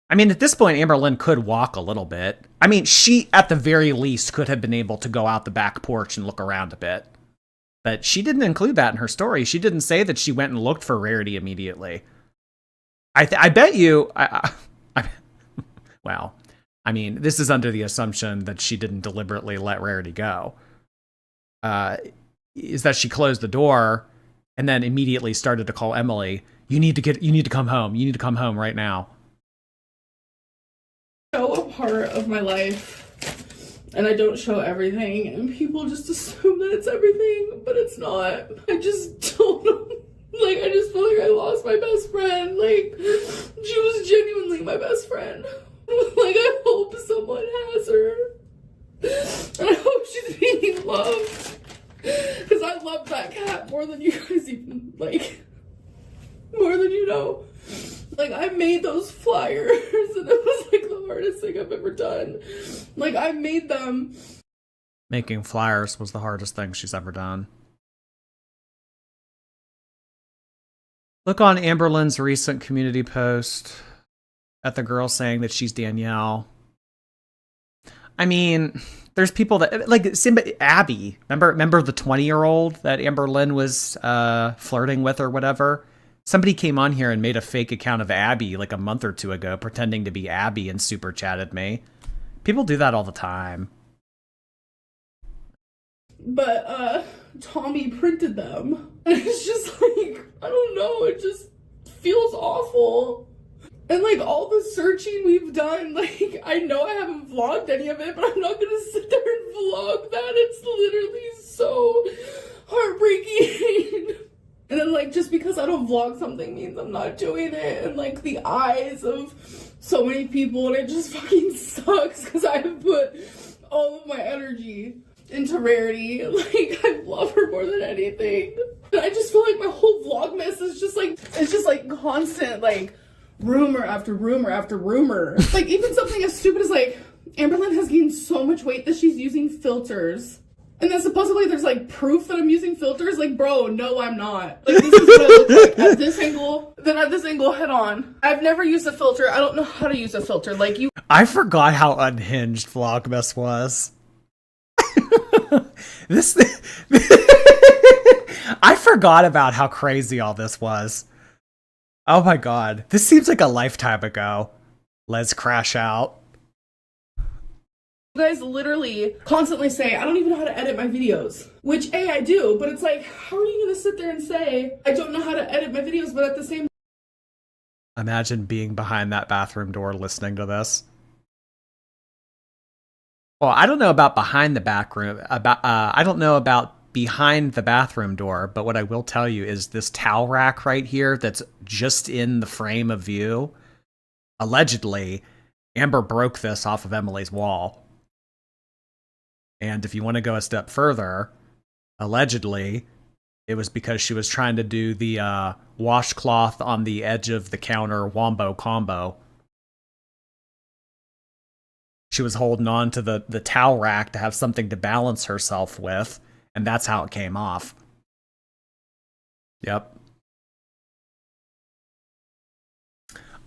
I mean, at this point, Amberlynn could walk a little bit. I mean, she, at the very least, could have been able to go out the back porch and look around a bit. But she didn't include that in her story. She didn't say that she went and looked for Rarity immediately. I bet you... well, I mean, this is under the assumption that she didn't deliberately let Rarity go. Is that she closed the door and then immediately started to call Emily, you need to come home. You need to come home right now. Show a part of my life and I don't show everything, and people just assume that it's everything, but it's not. I just don't know. Like, I just feel like I lost my best friend. Like, she was genuinely my best friend. Like, I hope someone has her, and I hope she's being loved, because I love that cat more than you guys even, like, more than you know. Like, I made those flyers, and it was, like, the hardest thing I've ever done. Like, I made them. Making flyers was the hardest thing she's ever done. Look on Amberlynn's recent community post at the girl saying that she's Danielle. I mean, there's people that, like, Abby, remember the 20-year-old that Amberlynn was flirting with or whatever? Somebody came on here and made a fake account of Abby like a month or two ago, pretending to be Abby, and super chatted me. People do that all the time. But Tommy printed them. And it's just like, I don't know, it just feels awful. And like all the searching we've done, like, I know I haven't vlogged any of it, but I'm not gonna sit there and vlog that. It's literally so heartbreaking. And then, like, just because I don't vlog something means I'm not doing it. And, like, the eyes of so many people, and it just fucking sucks because I have put all of my energy into Rarity. Like, I love her more than anything. And I just feel like my whole Vlogmas is just like, it's just like constant, like, rumor after rumor after rumor. Like, even something as stupid as like, Amberlynn has gained so much weight that she's using filters. And then supposedly there's like proof that I'm using filters. Like, bro, no, I'm not. Like, this is what I look like at this angle, then at this angle head on. I've never used a filter. I don't know how to use a filter. Like, you. I forgot how unhinged Vlogmas was. This I forgot about how crazy all this was. Oh my god. This seems like a lifetime ago. Let's crash out. You guys literally constantly say, I don't even know how to edit my videos. Which, A, I do, but it's like, how are you gonna sit there and say, I don't know how to edit my videos, but at the same. Imagine being behind that bathroom door listening to this. Well, I don't know about behind the back room. I don't know about behind the bathroom door, but what I will tell you is this towel rack right here that's just in the frame of view. Allegedly, Amber broke this off of Emily's wall. And if you want to go a step further, allegedly, it was because she was trying to do the washcloth on the edge of the counter wombo combo. She was holding on to the towel rack to have something to balance herself with, and that's how it came off. Yep.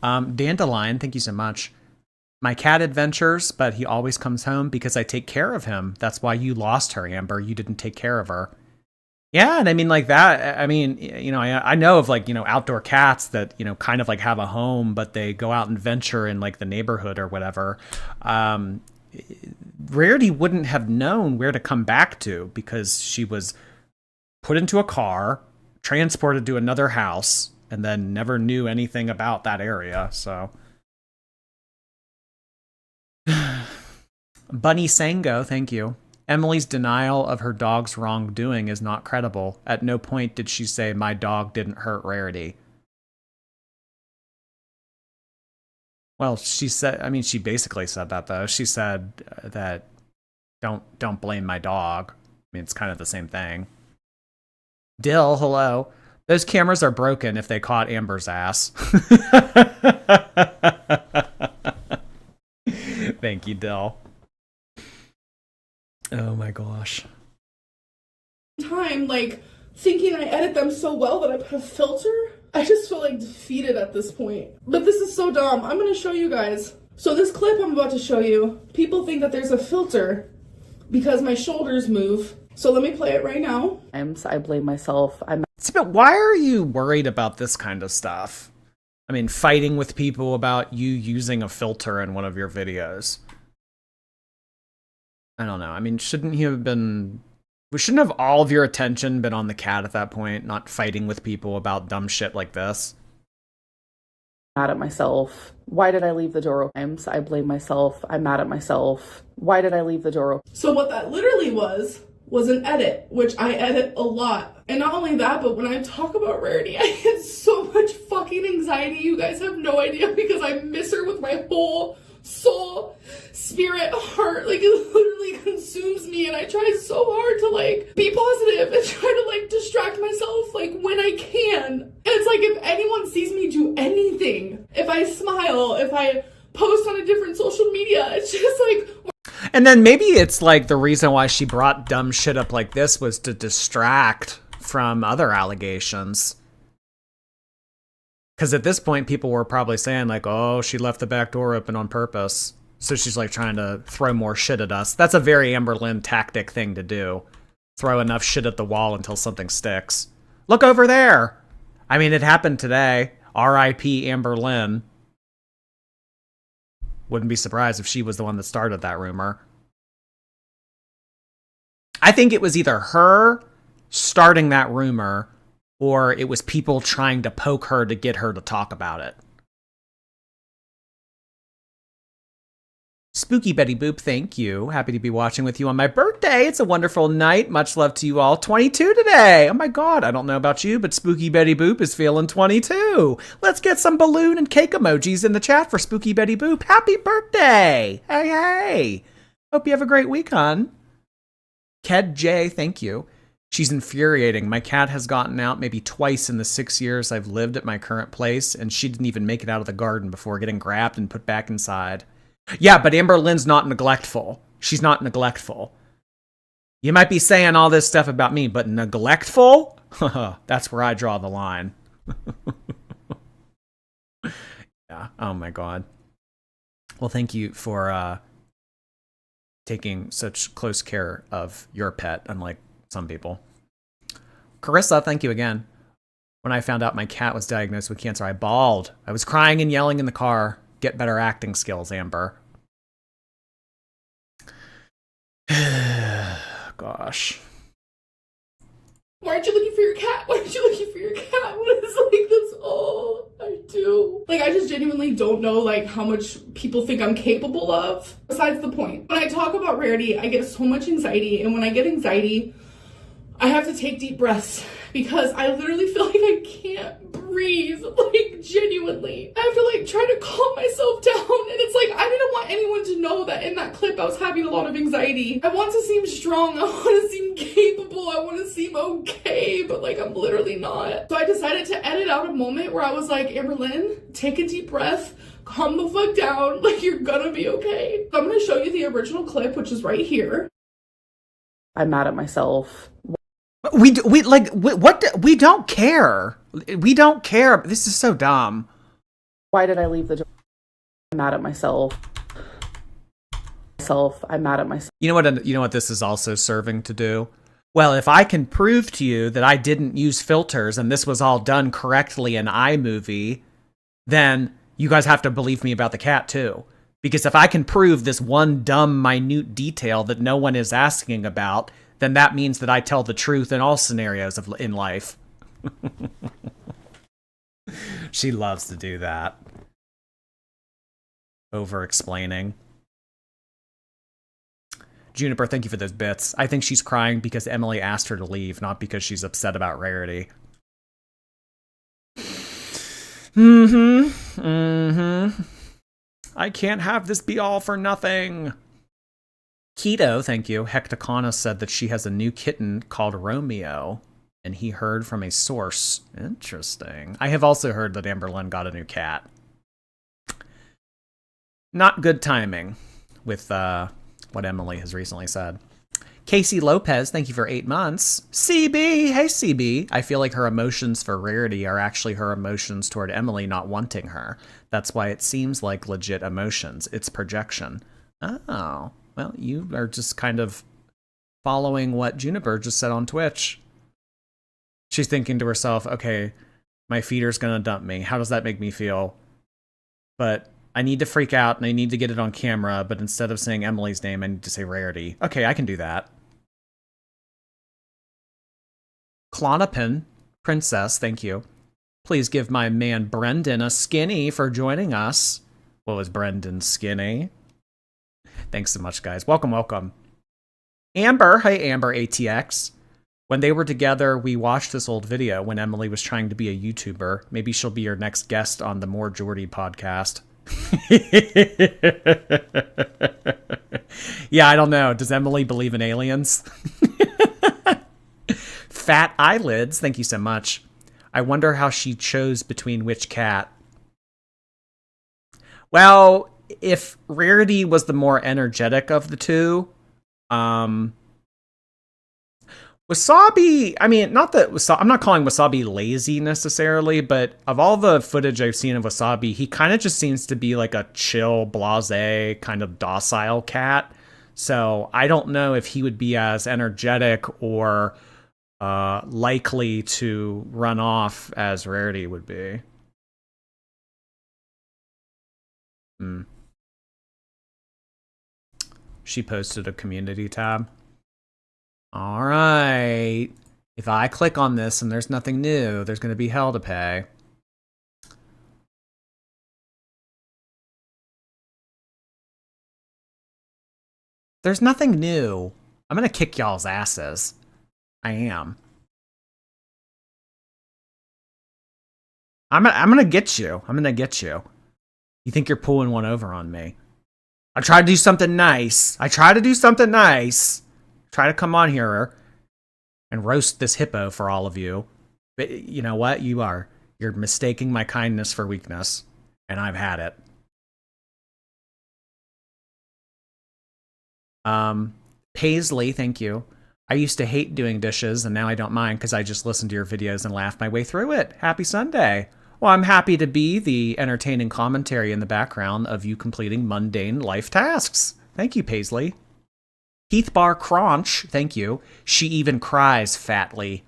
Dandelion, thank you so much. My cat adventures, but he always comes home because I take care of him. That's why you lost her, Amber. You didn't take care of her. Yeah, and I mean, like that, I mean, you know, I know of, like, you know, outdoor cats that, you know, kind of like have a home, but they go out and venture in like the neighborhood or whatever. Rarity wouldn't have known where to come back to because she was put into a car, transported to another house, and then never knew anything about that area, so. Bunny Sango, thank you. Emily's denial of her dog's wrongdoing is not credible. At no point did she say, my dog didn't hurt Rarity. Well, she said, I mean, she basically said that, though. She said that don't blame my dog. I mean, it's kind of the same thing. Dill, hello. Those cameras are broken if they caught Amber's ass. Thank you, Dill. Oh my gosh. Time, like, thinking I edit them so well that I put a filter? I just feel like defeated at this point. But this is so dumb. I'm gonna show you guys. So this clip I'm about to show you, people think that there's a filter because my shoulders move. So let me play it right now. I blame myself. But why are you worried about this kind of stuff? I mean, fighting with people about you using a filter in one of your videos. I don't know. I mean, shouldn't you have been... We shouldn't have all of your attention been on the cat at that point, not fighting with people about dumb shit like this. Mad at myself. Why did I leave the door open? I blame myself. I'm mad at myself. Why did I leave the door open? So what that literally was an edit, which I edit a lot. And not only that, but when I talk about Rarity, I get so much fucking anxiety. You guys have no idea because I miss her with my whole soul, spirit, heart. Like, it literally consumes me, and I try so hard to, like, be positive and try to, like, distract myself, like, when I can. And it's like, if anyone sees me do anything, if I smile, if I post on a different social media, it's just like... And then maybe it's like the reason why she brought dumb shit up like this was to distract from other allegations. Because at this point, people were probably saying, like, oh, she left the back door open on purpose. So she's, like, trying to throw more shit at us. That's a very Amberlynn tactic thing to do. Throw enough shit at the wall until something sticks. Look over there! I mean, it happened today. R.I.P. Amberlynn. Wouldn't be surprised if she was the one that started that rumor. I think it was either her starting that rumor, or it was people trying to poke her to get her to talk about it. Spooky Betty Boop, thank you. Happy to be watching with you on my birthday. It's a wonderful night. Much love to you all. 22 today. Oh my god, I don't know about you, but Spooky Betty Boop is feeling 22. Let's get some balloon and cake emojis in the chat for Spooky Betty Boop. Happy birthday! Hey, hey! Hope you have a great week, hon. Ked J, thank you. She's infuriating. My cat has gotten out maybe twice in the 6 years I've lived at my current place, and she didn't even make it out of the garden before getting grabbed and put back inside. Yeah, but Amberlynn's not neglectful. She's not neglectful. You might be saying all this stuff about me, but neglectful? That's where I draw the line. Yeah, oh my god. Well, thank you for taking such close care of your pet, unlike some people. Carissa, thank you again. When I found out my cat was diagnosed with cancer, I bawled. I was crying and yelling in the car. Get better acting skills, Amber. Gosh. Why aren't you looking for your cat? Why aren't you looking for your cat? What is like, that's all I do. Like, I just genuinely don't know, like, how much people think I'm capable of. Besides the point. When I talk about Rarity, I get so much anxiety. And when I get anxiety, I have to take deep breaths because I literally feel like I can't breathe, like, genuinely. I have to, like, try to calm myself down, and it's like, I didn't want anyone to know that in that clip I was having a lot of anxiety. I want to seem strong, I want to seem capable, I want to seem okay, but, like, I'm literally not. So I decided to edit out a moment where I was like, Amberlynn, take a deep breath, calm the fuck down, like, you're gonna be okay. So I'm gonna show you the original clip, which is right here. I'm mad at myself. We don't care. We don't care. This is so dumb. Why did I leave the door? I'm mad at myself. I'm mad at myself. You know what this is also serving to do? Well, if I can prove to you that I didn't use filters and this was all done correctly in iMovie, then you guys have to believe me about the cat too. Because if I can prove this one dumb, minute detail that no one is asking about, then that means that I tell the truth in all scenarios in life. She loves to do that. Over-explaining. Juniper, thank you for those bits. I think she's crying because Emily asked her to leave, not because she's upset about Rarity. I can't have this be all for nothing. Keto, thank you. Hectacana said that she has a new kitten called Romeo, and he heard from a source. Interesting. I have also heard that Amberlynn got a new cat. Not good timing with what Emily has recently said. Casey Lopez, thank you for 8 months. CB, hey CB. I feel like her emotions for Rarity are actually her emotions toward Emily not wanting her. That's why it seems like legit emotions. It's projection. Oh. Well, you are just kind of following what Juniper just said on Twitch. She's thinking to herself, okay, my feeder's gonna dump me. How does that make me feel? But I need to freak out and I need to get it on camera, but instead of saying Emily's name, I need to say Rarity. Okay, I can do that. Clonopin, Princess, thank you. Please give my man Brendan a skinny for joining us. What was Brendan skinny? Thanks so much, guys. Welcome, welcome. Amber, hey Amber ATX. When they were together, we watched this old video when Emily was trying to be a YouTuber. Maybe she'll be your next guest on the More Jordy podcast. Yeah, I don't know. Does Emily believe in aliens? Fat eyelids, thank you so much. I wonder how she chose between which cat. Well, if Rarity was the more energetic of the two, Wasabi, I mean, not that I'm not calling Wasabi lazy necessarily, but of all the footage I've seen of Wasabi, he kind of just seems to be like a chill, blasé, kind of docile cat. So I don't know if he would be as energetic or likely to run off as Rarity would be. She posted a community tab. All right. If I click on this and there's nothing new, there's going to be hell to pay. There's nothing new. I'm going to kick y'all's asses. I am. I'm going to get you. I'm going to get you. You think you're pulling one over on me. I tried to do something nice. try to come on here and roast this hippo for all of you. But you know what? You're mistaking my kindness for weakness, and I've had it. Paisley, thank you. I used to hate doing dishes, and now I don't mind because I just listen to your videos and laugh my way through it. Happy Sunday. Well, I'm happy to be the entertaining commentary in the background of you completing mundane life tasks. Thank you, Paisley. Heath Bar Crunch, thank you. She even cries fatly.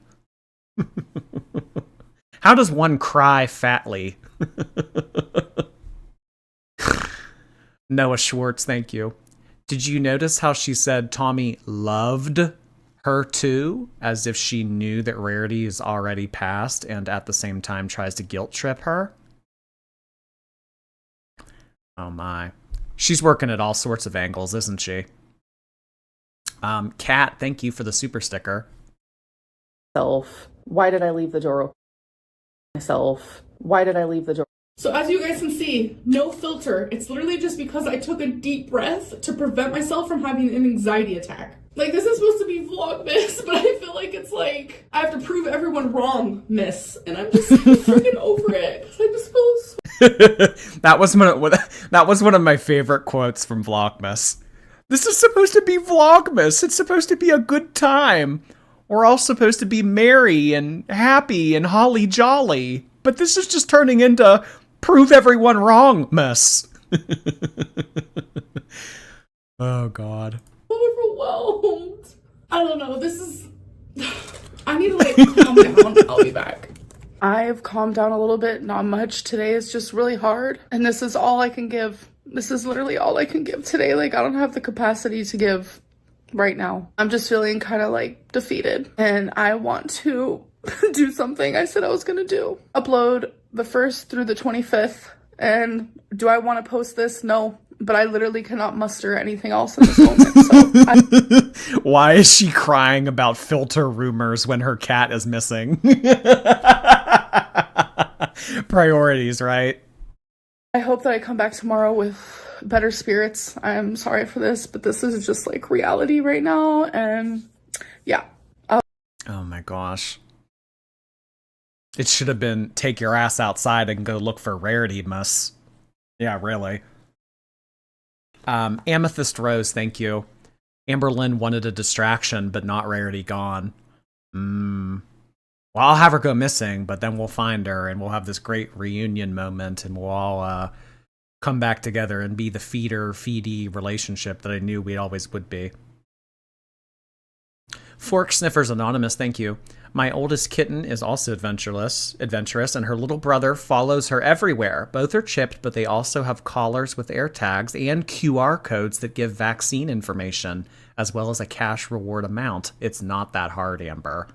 How does one cry fatly? Noah Schwartz, thank you. Did you notice how she said Tommy loved her too, as if she knew that Rarity is already passed and at the same time tries to guilt trip her? Oh my. She's working at all sorts of angles, isn't she? Kat, thank you for the super sticker. Why did I leave the door open? Why did I leave the door? So as you guys can see, no filter. It's literally just because I took a deep breath to prevent myself from having an anxiety attack. Like, this is supposed to be Vlogmas, but I feel like it's like, I have to prove everyone wrong, miss. And I'm just freaking over it. Because I just feel so... That was one of my favorite quotes from Vlogmas. This is supposed to be Vlogmas. It's supposed to be a good time. We're all supposed to be merry and happy and holly jolly. But this is just turning into prove everyone wrong mess. Oh, God. Overwhelmed. I don't know. This is... I need to, like, calm down. I'll be back. I've calmed down a little bit. Not much. Today is just really hard. And this is all I can give. This is literally all I can give today. Like, I don't have the capacity to give right now. I'm just feeling kind of, like, defeated. And I want to do something I said I was going to do. Upload the 1st through the 25th. And do I want to post this? No. But I literally cannot muster anything else in this moment. So Why is she crying about filter rumors when her cat is missing? Priorities, right? I hope that I come back tomorrow with better spirits. I'm sorry for this, but this is just like reality right now. And yeah. Oh my gosh. It should have been take your ass outside and go look for Rarity, muss. Yeah, really. Amethyst Rose, thank you. Amberlynn wanted a distraction, but not Rarity gone. Well, I'll have her go missing, but then we'll find her, and we'll have this great reunion moment, and we'll all come back together and be the feeder-feedy relationship that I knew we always would be. Fork Sniffers Anonymous, thank you. My oldest kitten is also adventurous, and her little brother follows her everywhere. Both are chipped, but they also have collars with air tags and QR codes that give vaccine information, as well as a cash reward amount. It's not that hard, Amber.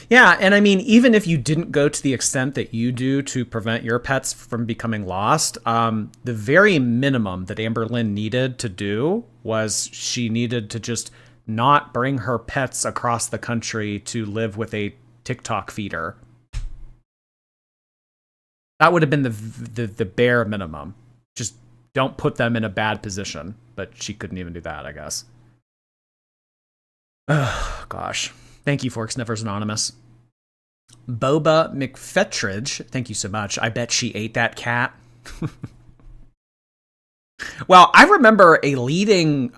Yeah, and I mean, even if you didn't go to the extent that you do to prevent your pets from becoming lost, the very minimum that Amberlynn needed to do was she needed to just not bring her pets across the country to live with a TikTok feeder. That would have been the bare minimum. Just don't put them in a bad position. But she couldn't even do that, I guess. Oh, gosh. Thank you, Fork Sniffers Anonymous. Boba McFetridge, thank you so much. I bet she ate that cat. Well, I remember a leading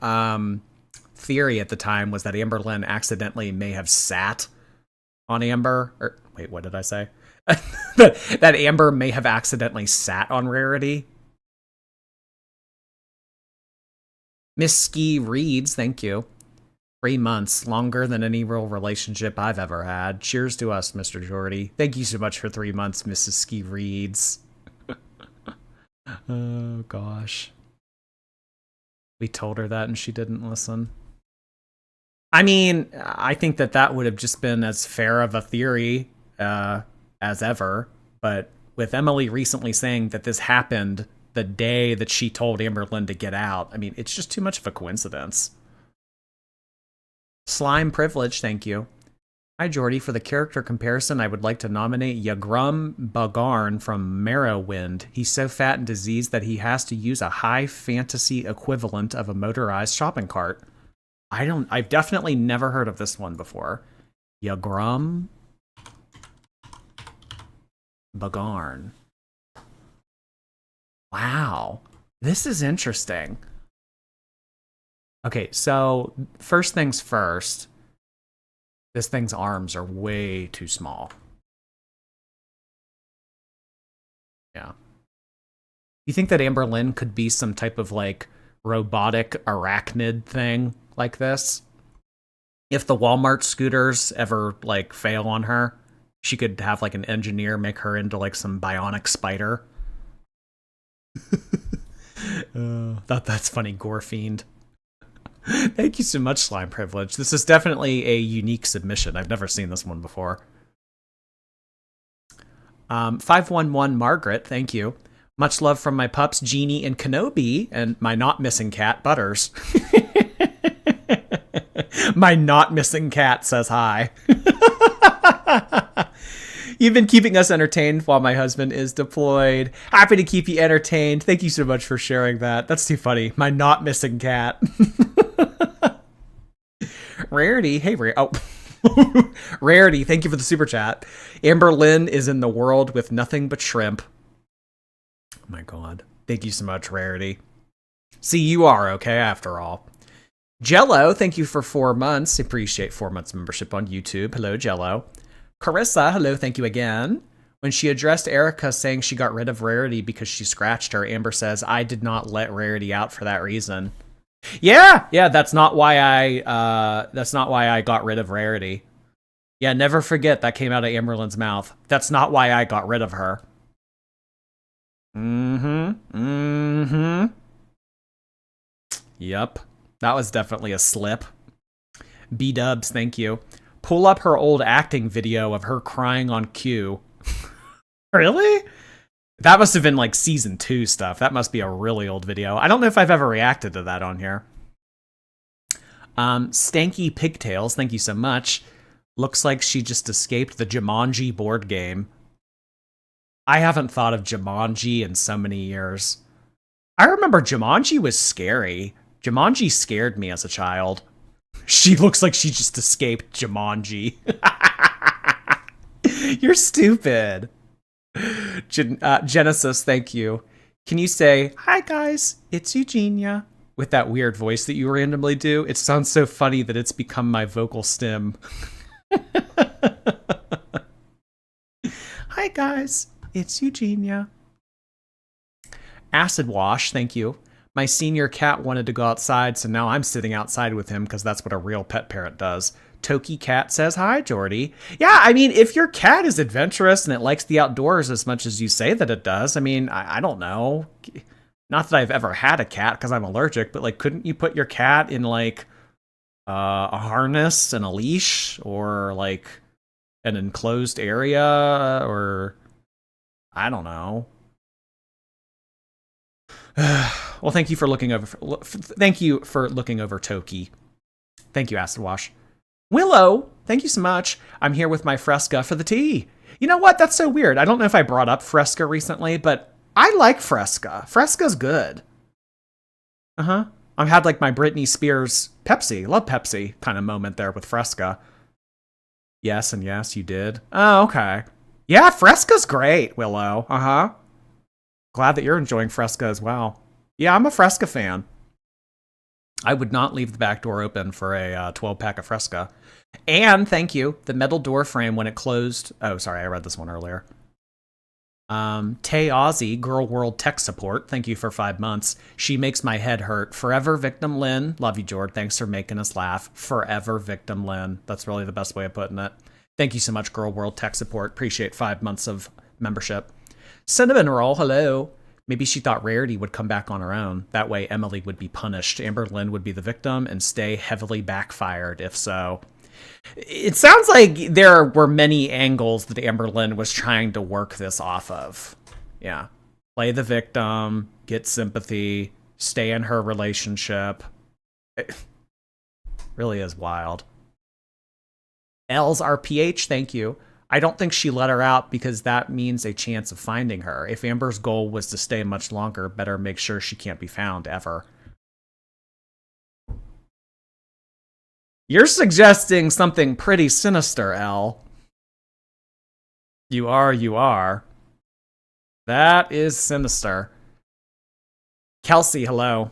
theory at the time was that Amberlynn accidentally may have sat on Amber. Or wait, what did I say? that Amber may have accidentally sat on Rarity. Miss Ski Reads, thank you. 3 months, longer than any real relationship I've ever had. Cheers to us, Mr. Jordy. Thank you so much for 3 months, Mrs. Ski Reads. Oh, gosh. We told her that and she didn't listen. I mean, I think that would have just been as fair of a theory as ever. But with Emily recently saying that this happened the day that she told Amberlynn to get out, I mean, it's just too much of a coincidence. Slime Privilege, thank you. Hi, Jordy. For the character comparison, I would like to nominate Yagrum Bagarn from Morrowind. He's so fat and diseased that he has to use a high fantasy equivalent of a motorized shopping cart. I've definitely never heard of this one before. Yagrum Bagarn. Wow. This is interesting. Okay, so first things first. This thing's arms are way too small. Yeah. You think that Amberlynn could be some type of like robotic arachnid thing like this? If the Walmart scooters ever like fail on her, she could have like an engineer make her into like some bionic spider. That's funny, Gore Fiend. Thank you so much, Slime Privilege. This is definitely a unique submission. I've never seen this one before. 511 Margaret, thank you. Much love from my pups, Jeannie and Kenobi, and my not missing cat, Butters. My not missing cat says hi. You've been keeping us entertained while my husband is deployed. Happy to keep you entertained. Thank you so much for sharing that. That's too funny. My not missing cat. Rarity. Hey, Rarity, thank you for the super chat. Amberlynn is in the world with nothing but shrimp. Oh my god. Thank you so much, Rarity. See, you are okay after all. Jello, thank you for 4 months. Appreciate 4 months membership on YouTube. Hello, Jello. Carissa, hello, thank you again. When she addressed Erica saying she got rid of Rarity because she scratched her, Amber says, I did not let Rarity out for that reason. Yeah, that's not why I got rid of Rarity. Yeah, never forget that came out of Amberlynn's mouth. That's not why I got rid of her. Yep. That was definitely a slip. B-dubs, thank you. Pull up her old acting video of her crying on cue. Really? That must have been like season 2 stuff. That must be a really old video. I don't know if I've ever reacted to that on here. Stanky Pigtails, thank you so much. Looks like she just escaped the Jumanji board game. I haven't thought of Jumanji in so many years. I remember Jumanji was scary. Jumanji scared me as a child. She looks like she just escaped Jumanji. You're stupid. Genesis, thank you. Can you say, hi guys, it's Eugenia, with that weird voice that you randomly do? It sounds so funny that it's become my vocal stem. Hi guys, it's Eugenia. Acid Wash, thank you. My senior cat wanted to go outside, so now I'm sitting outside with him because that's what a real pet parent does. Toki Cat says, hi, Jordy. Yeah, I mean, if your cat is adventurous and it likes the outdoors as much as you say that it does, I mean, I don't know. Not that I've ever had a cat because I'm allergic, but like, couldn't you put your cat in like a harness and a leash or like an enclosed area or I don't know. Well, thank you for looking over. Thank you for looking over Toki. Thank you, Acid Wash. Willow, thank you so much. I'm here with my Fresca for the tea. You know what? That's so weird. I don't know if I brought up Fresca recently, but I like Fresca. Fresca's good. I've had like my Britney Spears Pepsi, love Pepsi kind of moment there with Fresca. Yes, and yes, you did. Oh, okay. Yeah, Fresca's great, Willow. Glad that you're enjoying Fresca as well. Yeah, I'm a Fresca fan. I would not leave the back door open for a 12-pack of Fresca. And, thank you, the metal door frame when it closed... Oh, sorry, I read this one earlier. Tay Aussie, Girl World Tech Support, thank you for 5 months. She makes my head hurt. Forever Victim Lynn. Love you, Jord. Thanks for making us laugh. Forever Victim Lynn. That's really the best way of putting it. Thank you so much, Girl World Tech Support. Appreciate 5 months of membership. Cinnamon Roll, hello. Maybe she thought Rarity would come back on her own. That way Emily would be punished. Amberlynn would be the victim and stay heavily backfired if so. It sounds like there were many angles that Amberlynn was trying to work this off of. Yeah. Play the victim, get sympathy, stay in her relationship. It really is wild. L's RPH, thank you. I don't think she let her out because that means a chance of finding her. If Amber's goal was to stay much longer, better make sure she can't be found ever. You're suggesting something pretty sinister, Elle. You are. That is sinister. Kelsey, hello.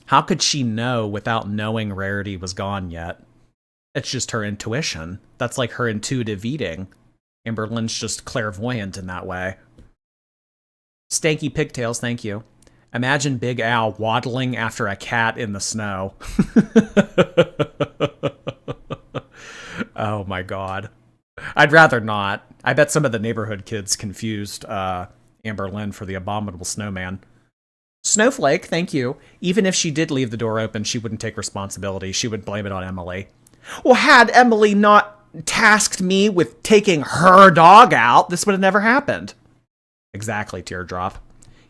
How could she know without knowing Rarity was gone yet? It's just her intuition. That's like her intuitive eating. Amberlynn's just clairvoyant in that way. Stanky Pigtails, thank you. Imagine Big Al waddling after a cat in the snow. Oh my god. I'd rather not. I bet some of the neighborhood kids confused Amberlynn for the abominable snowman. Snowflake, thank you. Even if she did leave the door open, she wouldn't take responsibility. She would blame it on Emily. Well, had Emily not tasked me with taking her dog out, this would have never happened. Exactly, Teardrop.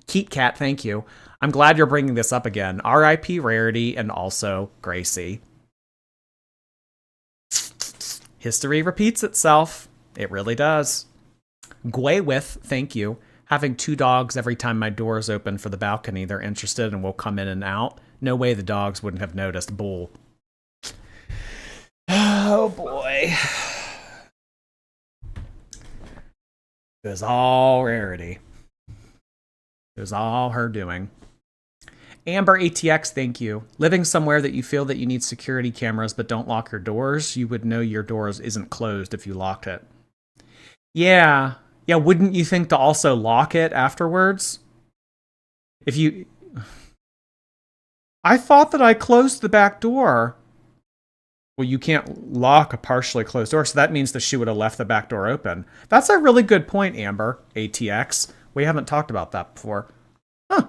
Keat Cat, thank you. I'm glad you're bringing this up again. R.I.P. Rarity and also Gracie. History repeats itself. It really does. Gwaywith, thank you. Having 2 dogs every time my door is open for the balcony, they're interested and will come in and out. No way the dogs wouldn't have noticed. Bull. Oh boy. It was all Rarity. It was all her doing. Amber ATX, thank you. Living somewhere that you feel that you need security cameras but don't lock your doors, you would know your doors isn't closed if you locked it. Yeah. Yeah, wouldn't you think to also lock it afterwards? If you... I thought that I closed the back door. Well, you can't lock a partially closed door, so that means that she would have left the back door open. That's a really good point, Amber ATX. We haven't talked about that before. Huh.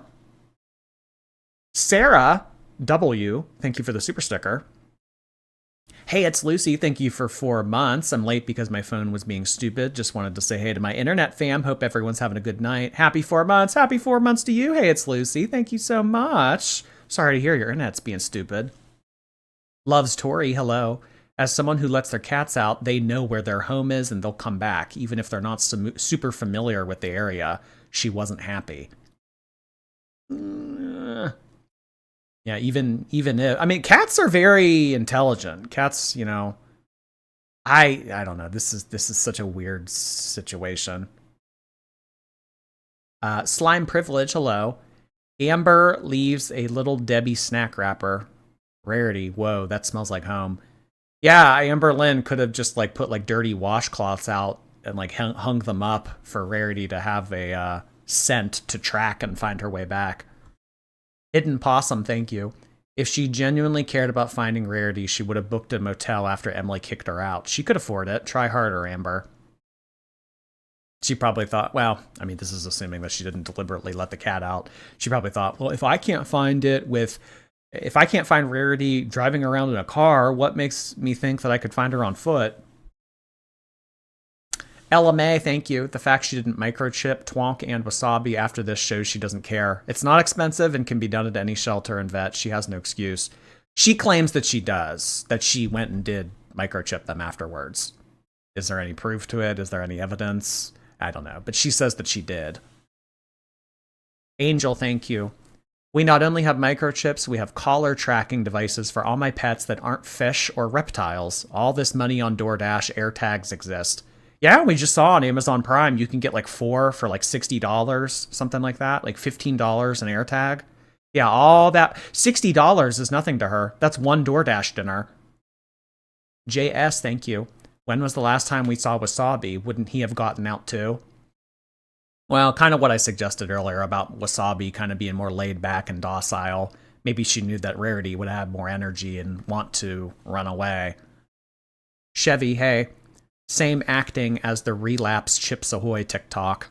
Sarah W, thank you for the super sticker. Hey, it's Lucy. Thank you for 4 months. I'm late because my phone was being stupid. Just wanted to say hey to my internet fam. Hope everyone's having a good night. Happy 4 months. Happy 4 months to you. Hey, it's Lucy. Thank you so much. Sorry to hear your internet's being stupid. Loves Tori. Hello. As someone who lets their cats out, they know where their home is and they'll come back, even if they're not super familiar with the area. She wasn't happy. Yeah, even if... I mean, cats are very intelligent. Cats, you know... I don't know. This is such a weird situation. Slime Privilege, hello. Amber leaves a Little Debbie snack wrapper. Rarity, whoa, that smells like home. Yeah, Amberlynn could have just like put like dirty washcloths out and like hung them up for Rarity to have a scent to track and find her way back. Hidden Possum, thank you. If she genuinely cared about finding Rarity, she would have booked a motel after Emily kicked her out. She could afford it. Try harder, Amber. She probably thought, well, I mean, this is assuming that she didn't deliberately let the cat out. She probably thought, well, if I can't find Rarity driving around in a car, what makes me think that I could find her on foot? Ella May, thank you. The fact she didn't microchip Twonk and Wasabi after this shows she doesn't care. It's not expensive and can be done at any shelter and vet. She has no excuse. She claims that she does, that she went and did microchip them afterwards. Is there any proof to it? Is there any evidence? I don't know, but she says that she did. Angel, thank you. We not only have microchips, we have collar tracking devices for all my pets that aren't fish or reptiles. All this money on DoorDash AirTags exist. Yeah, we just saw on Amazon Prime, you can get like 4 for like $60, something like that, like $15 an AirTag. Yeah, all that. $60 is nothing to her. That's one DoorDash dinner. JS, thank you. When was the last time we saw Wasabi? Wouldn't he have gotten out too? Well, kind of what I suggested earlier about Wasabi kind of being more laid back and docile. Maybe she knew that Rarity would have more energy and want to run away. Chevy, hey. Same acting as the relapse Chips Ahoy TikTok.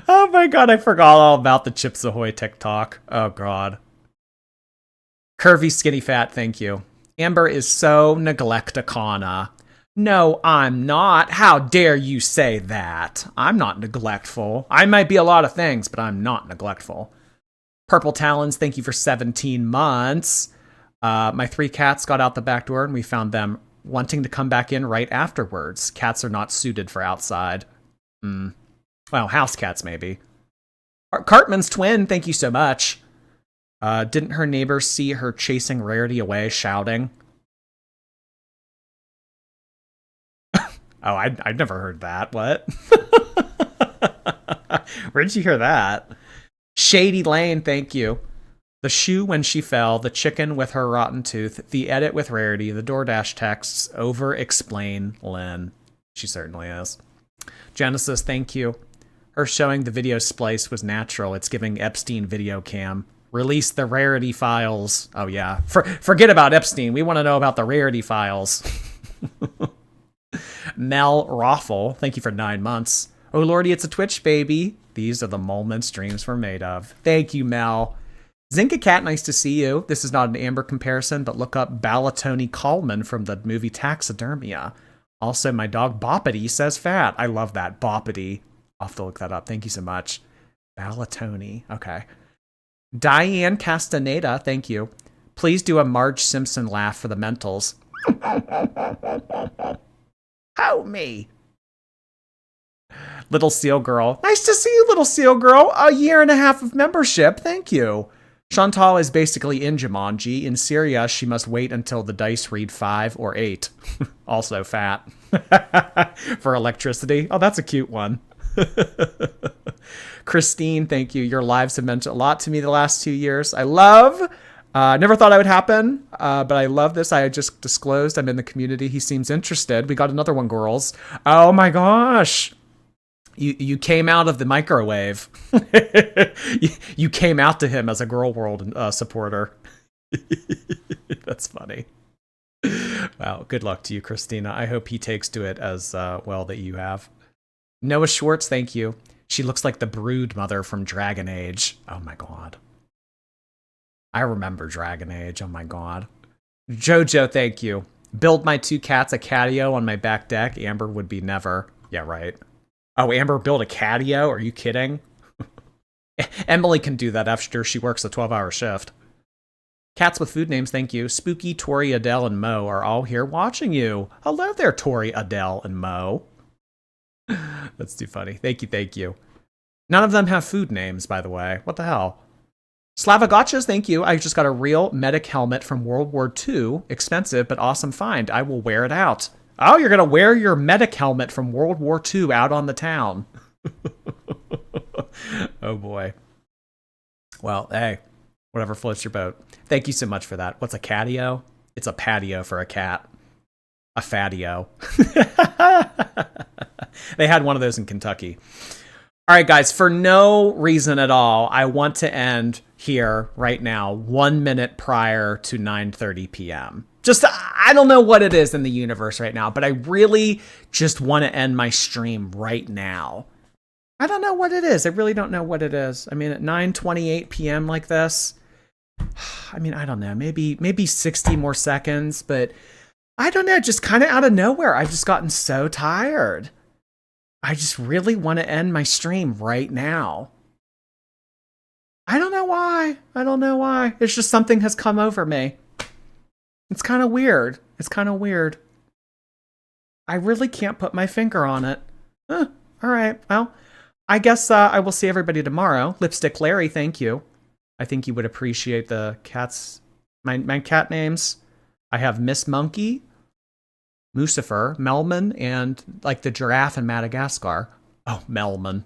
Oh my god, I forgot all about the Chips Ahoy TikTok. Oh god. Curvy Skinny Fat, thank you. Amber is so neglecticana. No, I'm not. How dare you say that? I'm not neglectful. I might be a lot of things, but I'm not neglectful. Purple Talons, thank you for 17 months. My 3 cats got out the back door and we found them wanting to come back in right afterwards. Cats are not suited for outside. Well, house cats maybe. Cartman's twin, thank you so much. Didn't her neighbors see her chasing Rarity away, shouting? Oh, I'd never heard that. What? Where did you hear that? Shady Lane, thank you. The shoe when she fell, the chicken with her rotten tooth, the edit with Rarity, the DoorDash texts, over-explain Lynn. She certainly is. Genesis, thank you. Her showing the video splice was natural. It's giving Epstein video cam. Release the Rarity files. Oh, yeah. Forget about Epstein. We want to know about the Rarity files. Mel Roffle, thank you for 9 months. Oh, Lordy, it's a Twitch, baby. These are the moments dreams were made of. Thank you, Mel. Zinka Cat, nice to see you. This is not an Amber comparison, but look up Balatoni Coleman from the movie Taxidermia. Also, my dog Boppity says fat. I love that. Boppity. I'll have to look that up. Thank you so much. Balatoni. Okay. Diane Castaneda, thank you. Please do a Marge Simpson laugh for the mentals. How me? Little Seal Girl. Nice to see you, Little Seal Girl. A 1.5 years of membership. Thank you. Chantal is basically in Jumanji. In Syria, she must wait until the dice read 5 or 8. Also fat. For electricity. Oh, that's a cute one. Christine, thank you. Your lives have meant a lot to me the last 2 years. I love... never thought it would happen, but I love this. I just disclosed I'm in the community. He seems interested. We got another one, girls. Oh my gosh. You came out of the microwave. you came out to him as a Girl World supporter. That's funny. Wow, good luck to you, Christina. I hope he takes to it as well that you have. Noah Schwartz, thank you. She looks like the brood mother from Dragon Age. Oh my god. I remember Dragon Age. Oh my god. Jojo, thank you. Build my 2 cats a catio on my back deck. Amber would be never. Yeah, right. Oh, Amber build a catio? Are you kidding? Emily can do that after she works a 12-hour shift. Cats with food names, thank you. Spooky, Tori, Adele, and Mo are all here watching you. Hello there, Tori, Adele, and Mo. That's too funny. Thank you, thank you. None of them have food names, by the way. What the hell? Slavagotchas, thank you. I just got a real medic helmet from World War II. Expensive, but awesome find. I will wear it out. Oh, you're going to wear your medic helmet from World War II out on the town. Oh, boy. Well, hey, whatever floats your boat. Thank you so much for that. What's a catio? It's a patio for a cat. A fatio. They had one of those in Kentucky. All right, guys, for no reason at all, I want to end here right now, 1 minute prior to 9:30 p.m. Just, I don't know what it is in the universe right now, but I really just want to end my stream right now. I don't know what it is. I really don't know what it is. I mean, at 9:28 p.m. like this, I mean, I don't know, maybe 60 more seconds, but I don't know, just kind of out of nowhere, I've just gotten so tired. I just really want to end my stream right now. I don't know why. I don't know why. It's just something has come over me. It's kind of weird. It's kind of weird. I really can't put my finger on it. All right. Well, I guess I will see everybody tomorrow. Lipstick Larry, thank you. I think you would appreciate the cats. My cat names. I have Miss Monkey, Lucifer, Melman, and like the giraffe in Madagascar. Oh, Melman.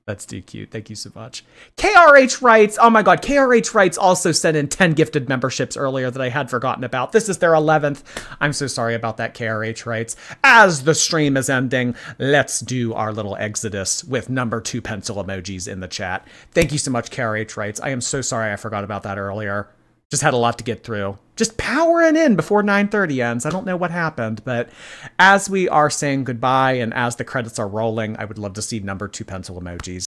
That's too cute. Thank you so much. KRH writes, oh my god, KRH writes also sent in 10 gifted memberships earlier that I had forgotten about. This is their 11th. I'm so sorry about that, KRH writes. As the stream is ending, let's do our little exodus with number 2 pencil emojis in the chat. Thank you so much, KRH writes. I am so sorry I forgot about that earlier. Just had a lot to get through. Just powering in before 9:30 ends. I don't know what happened, but as we are saying goodbye and as the credits are rolling, I would love to see number 2 pencil emojis.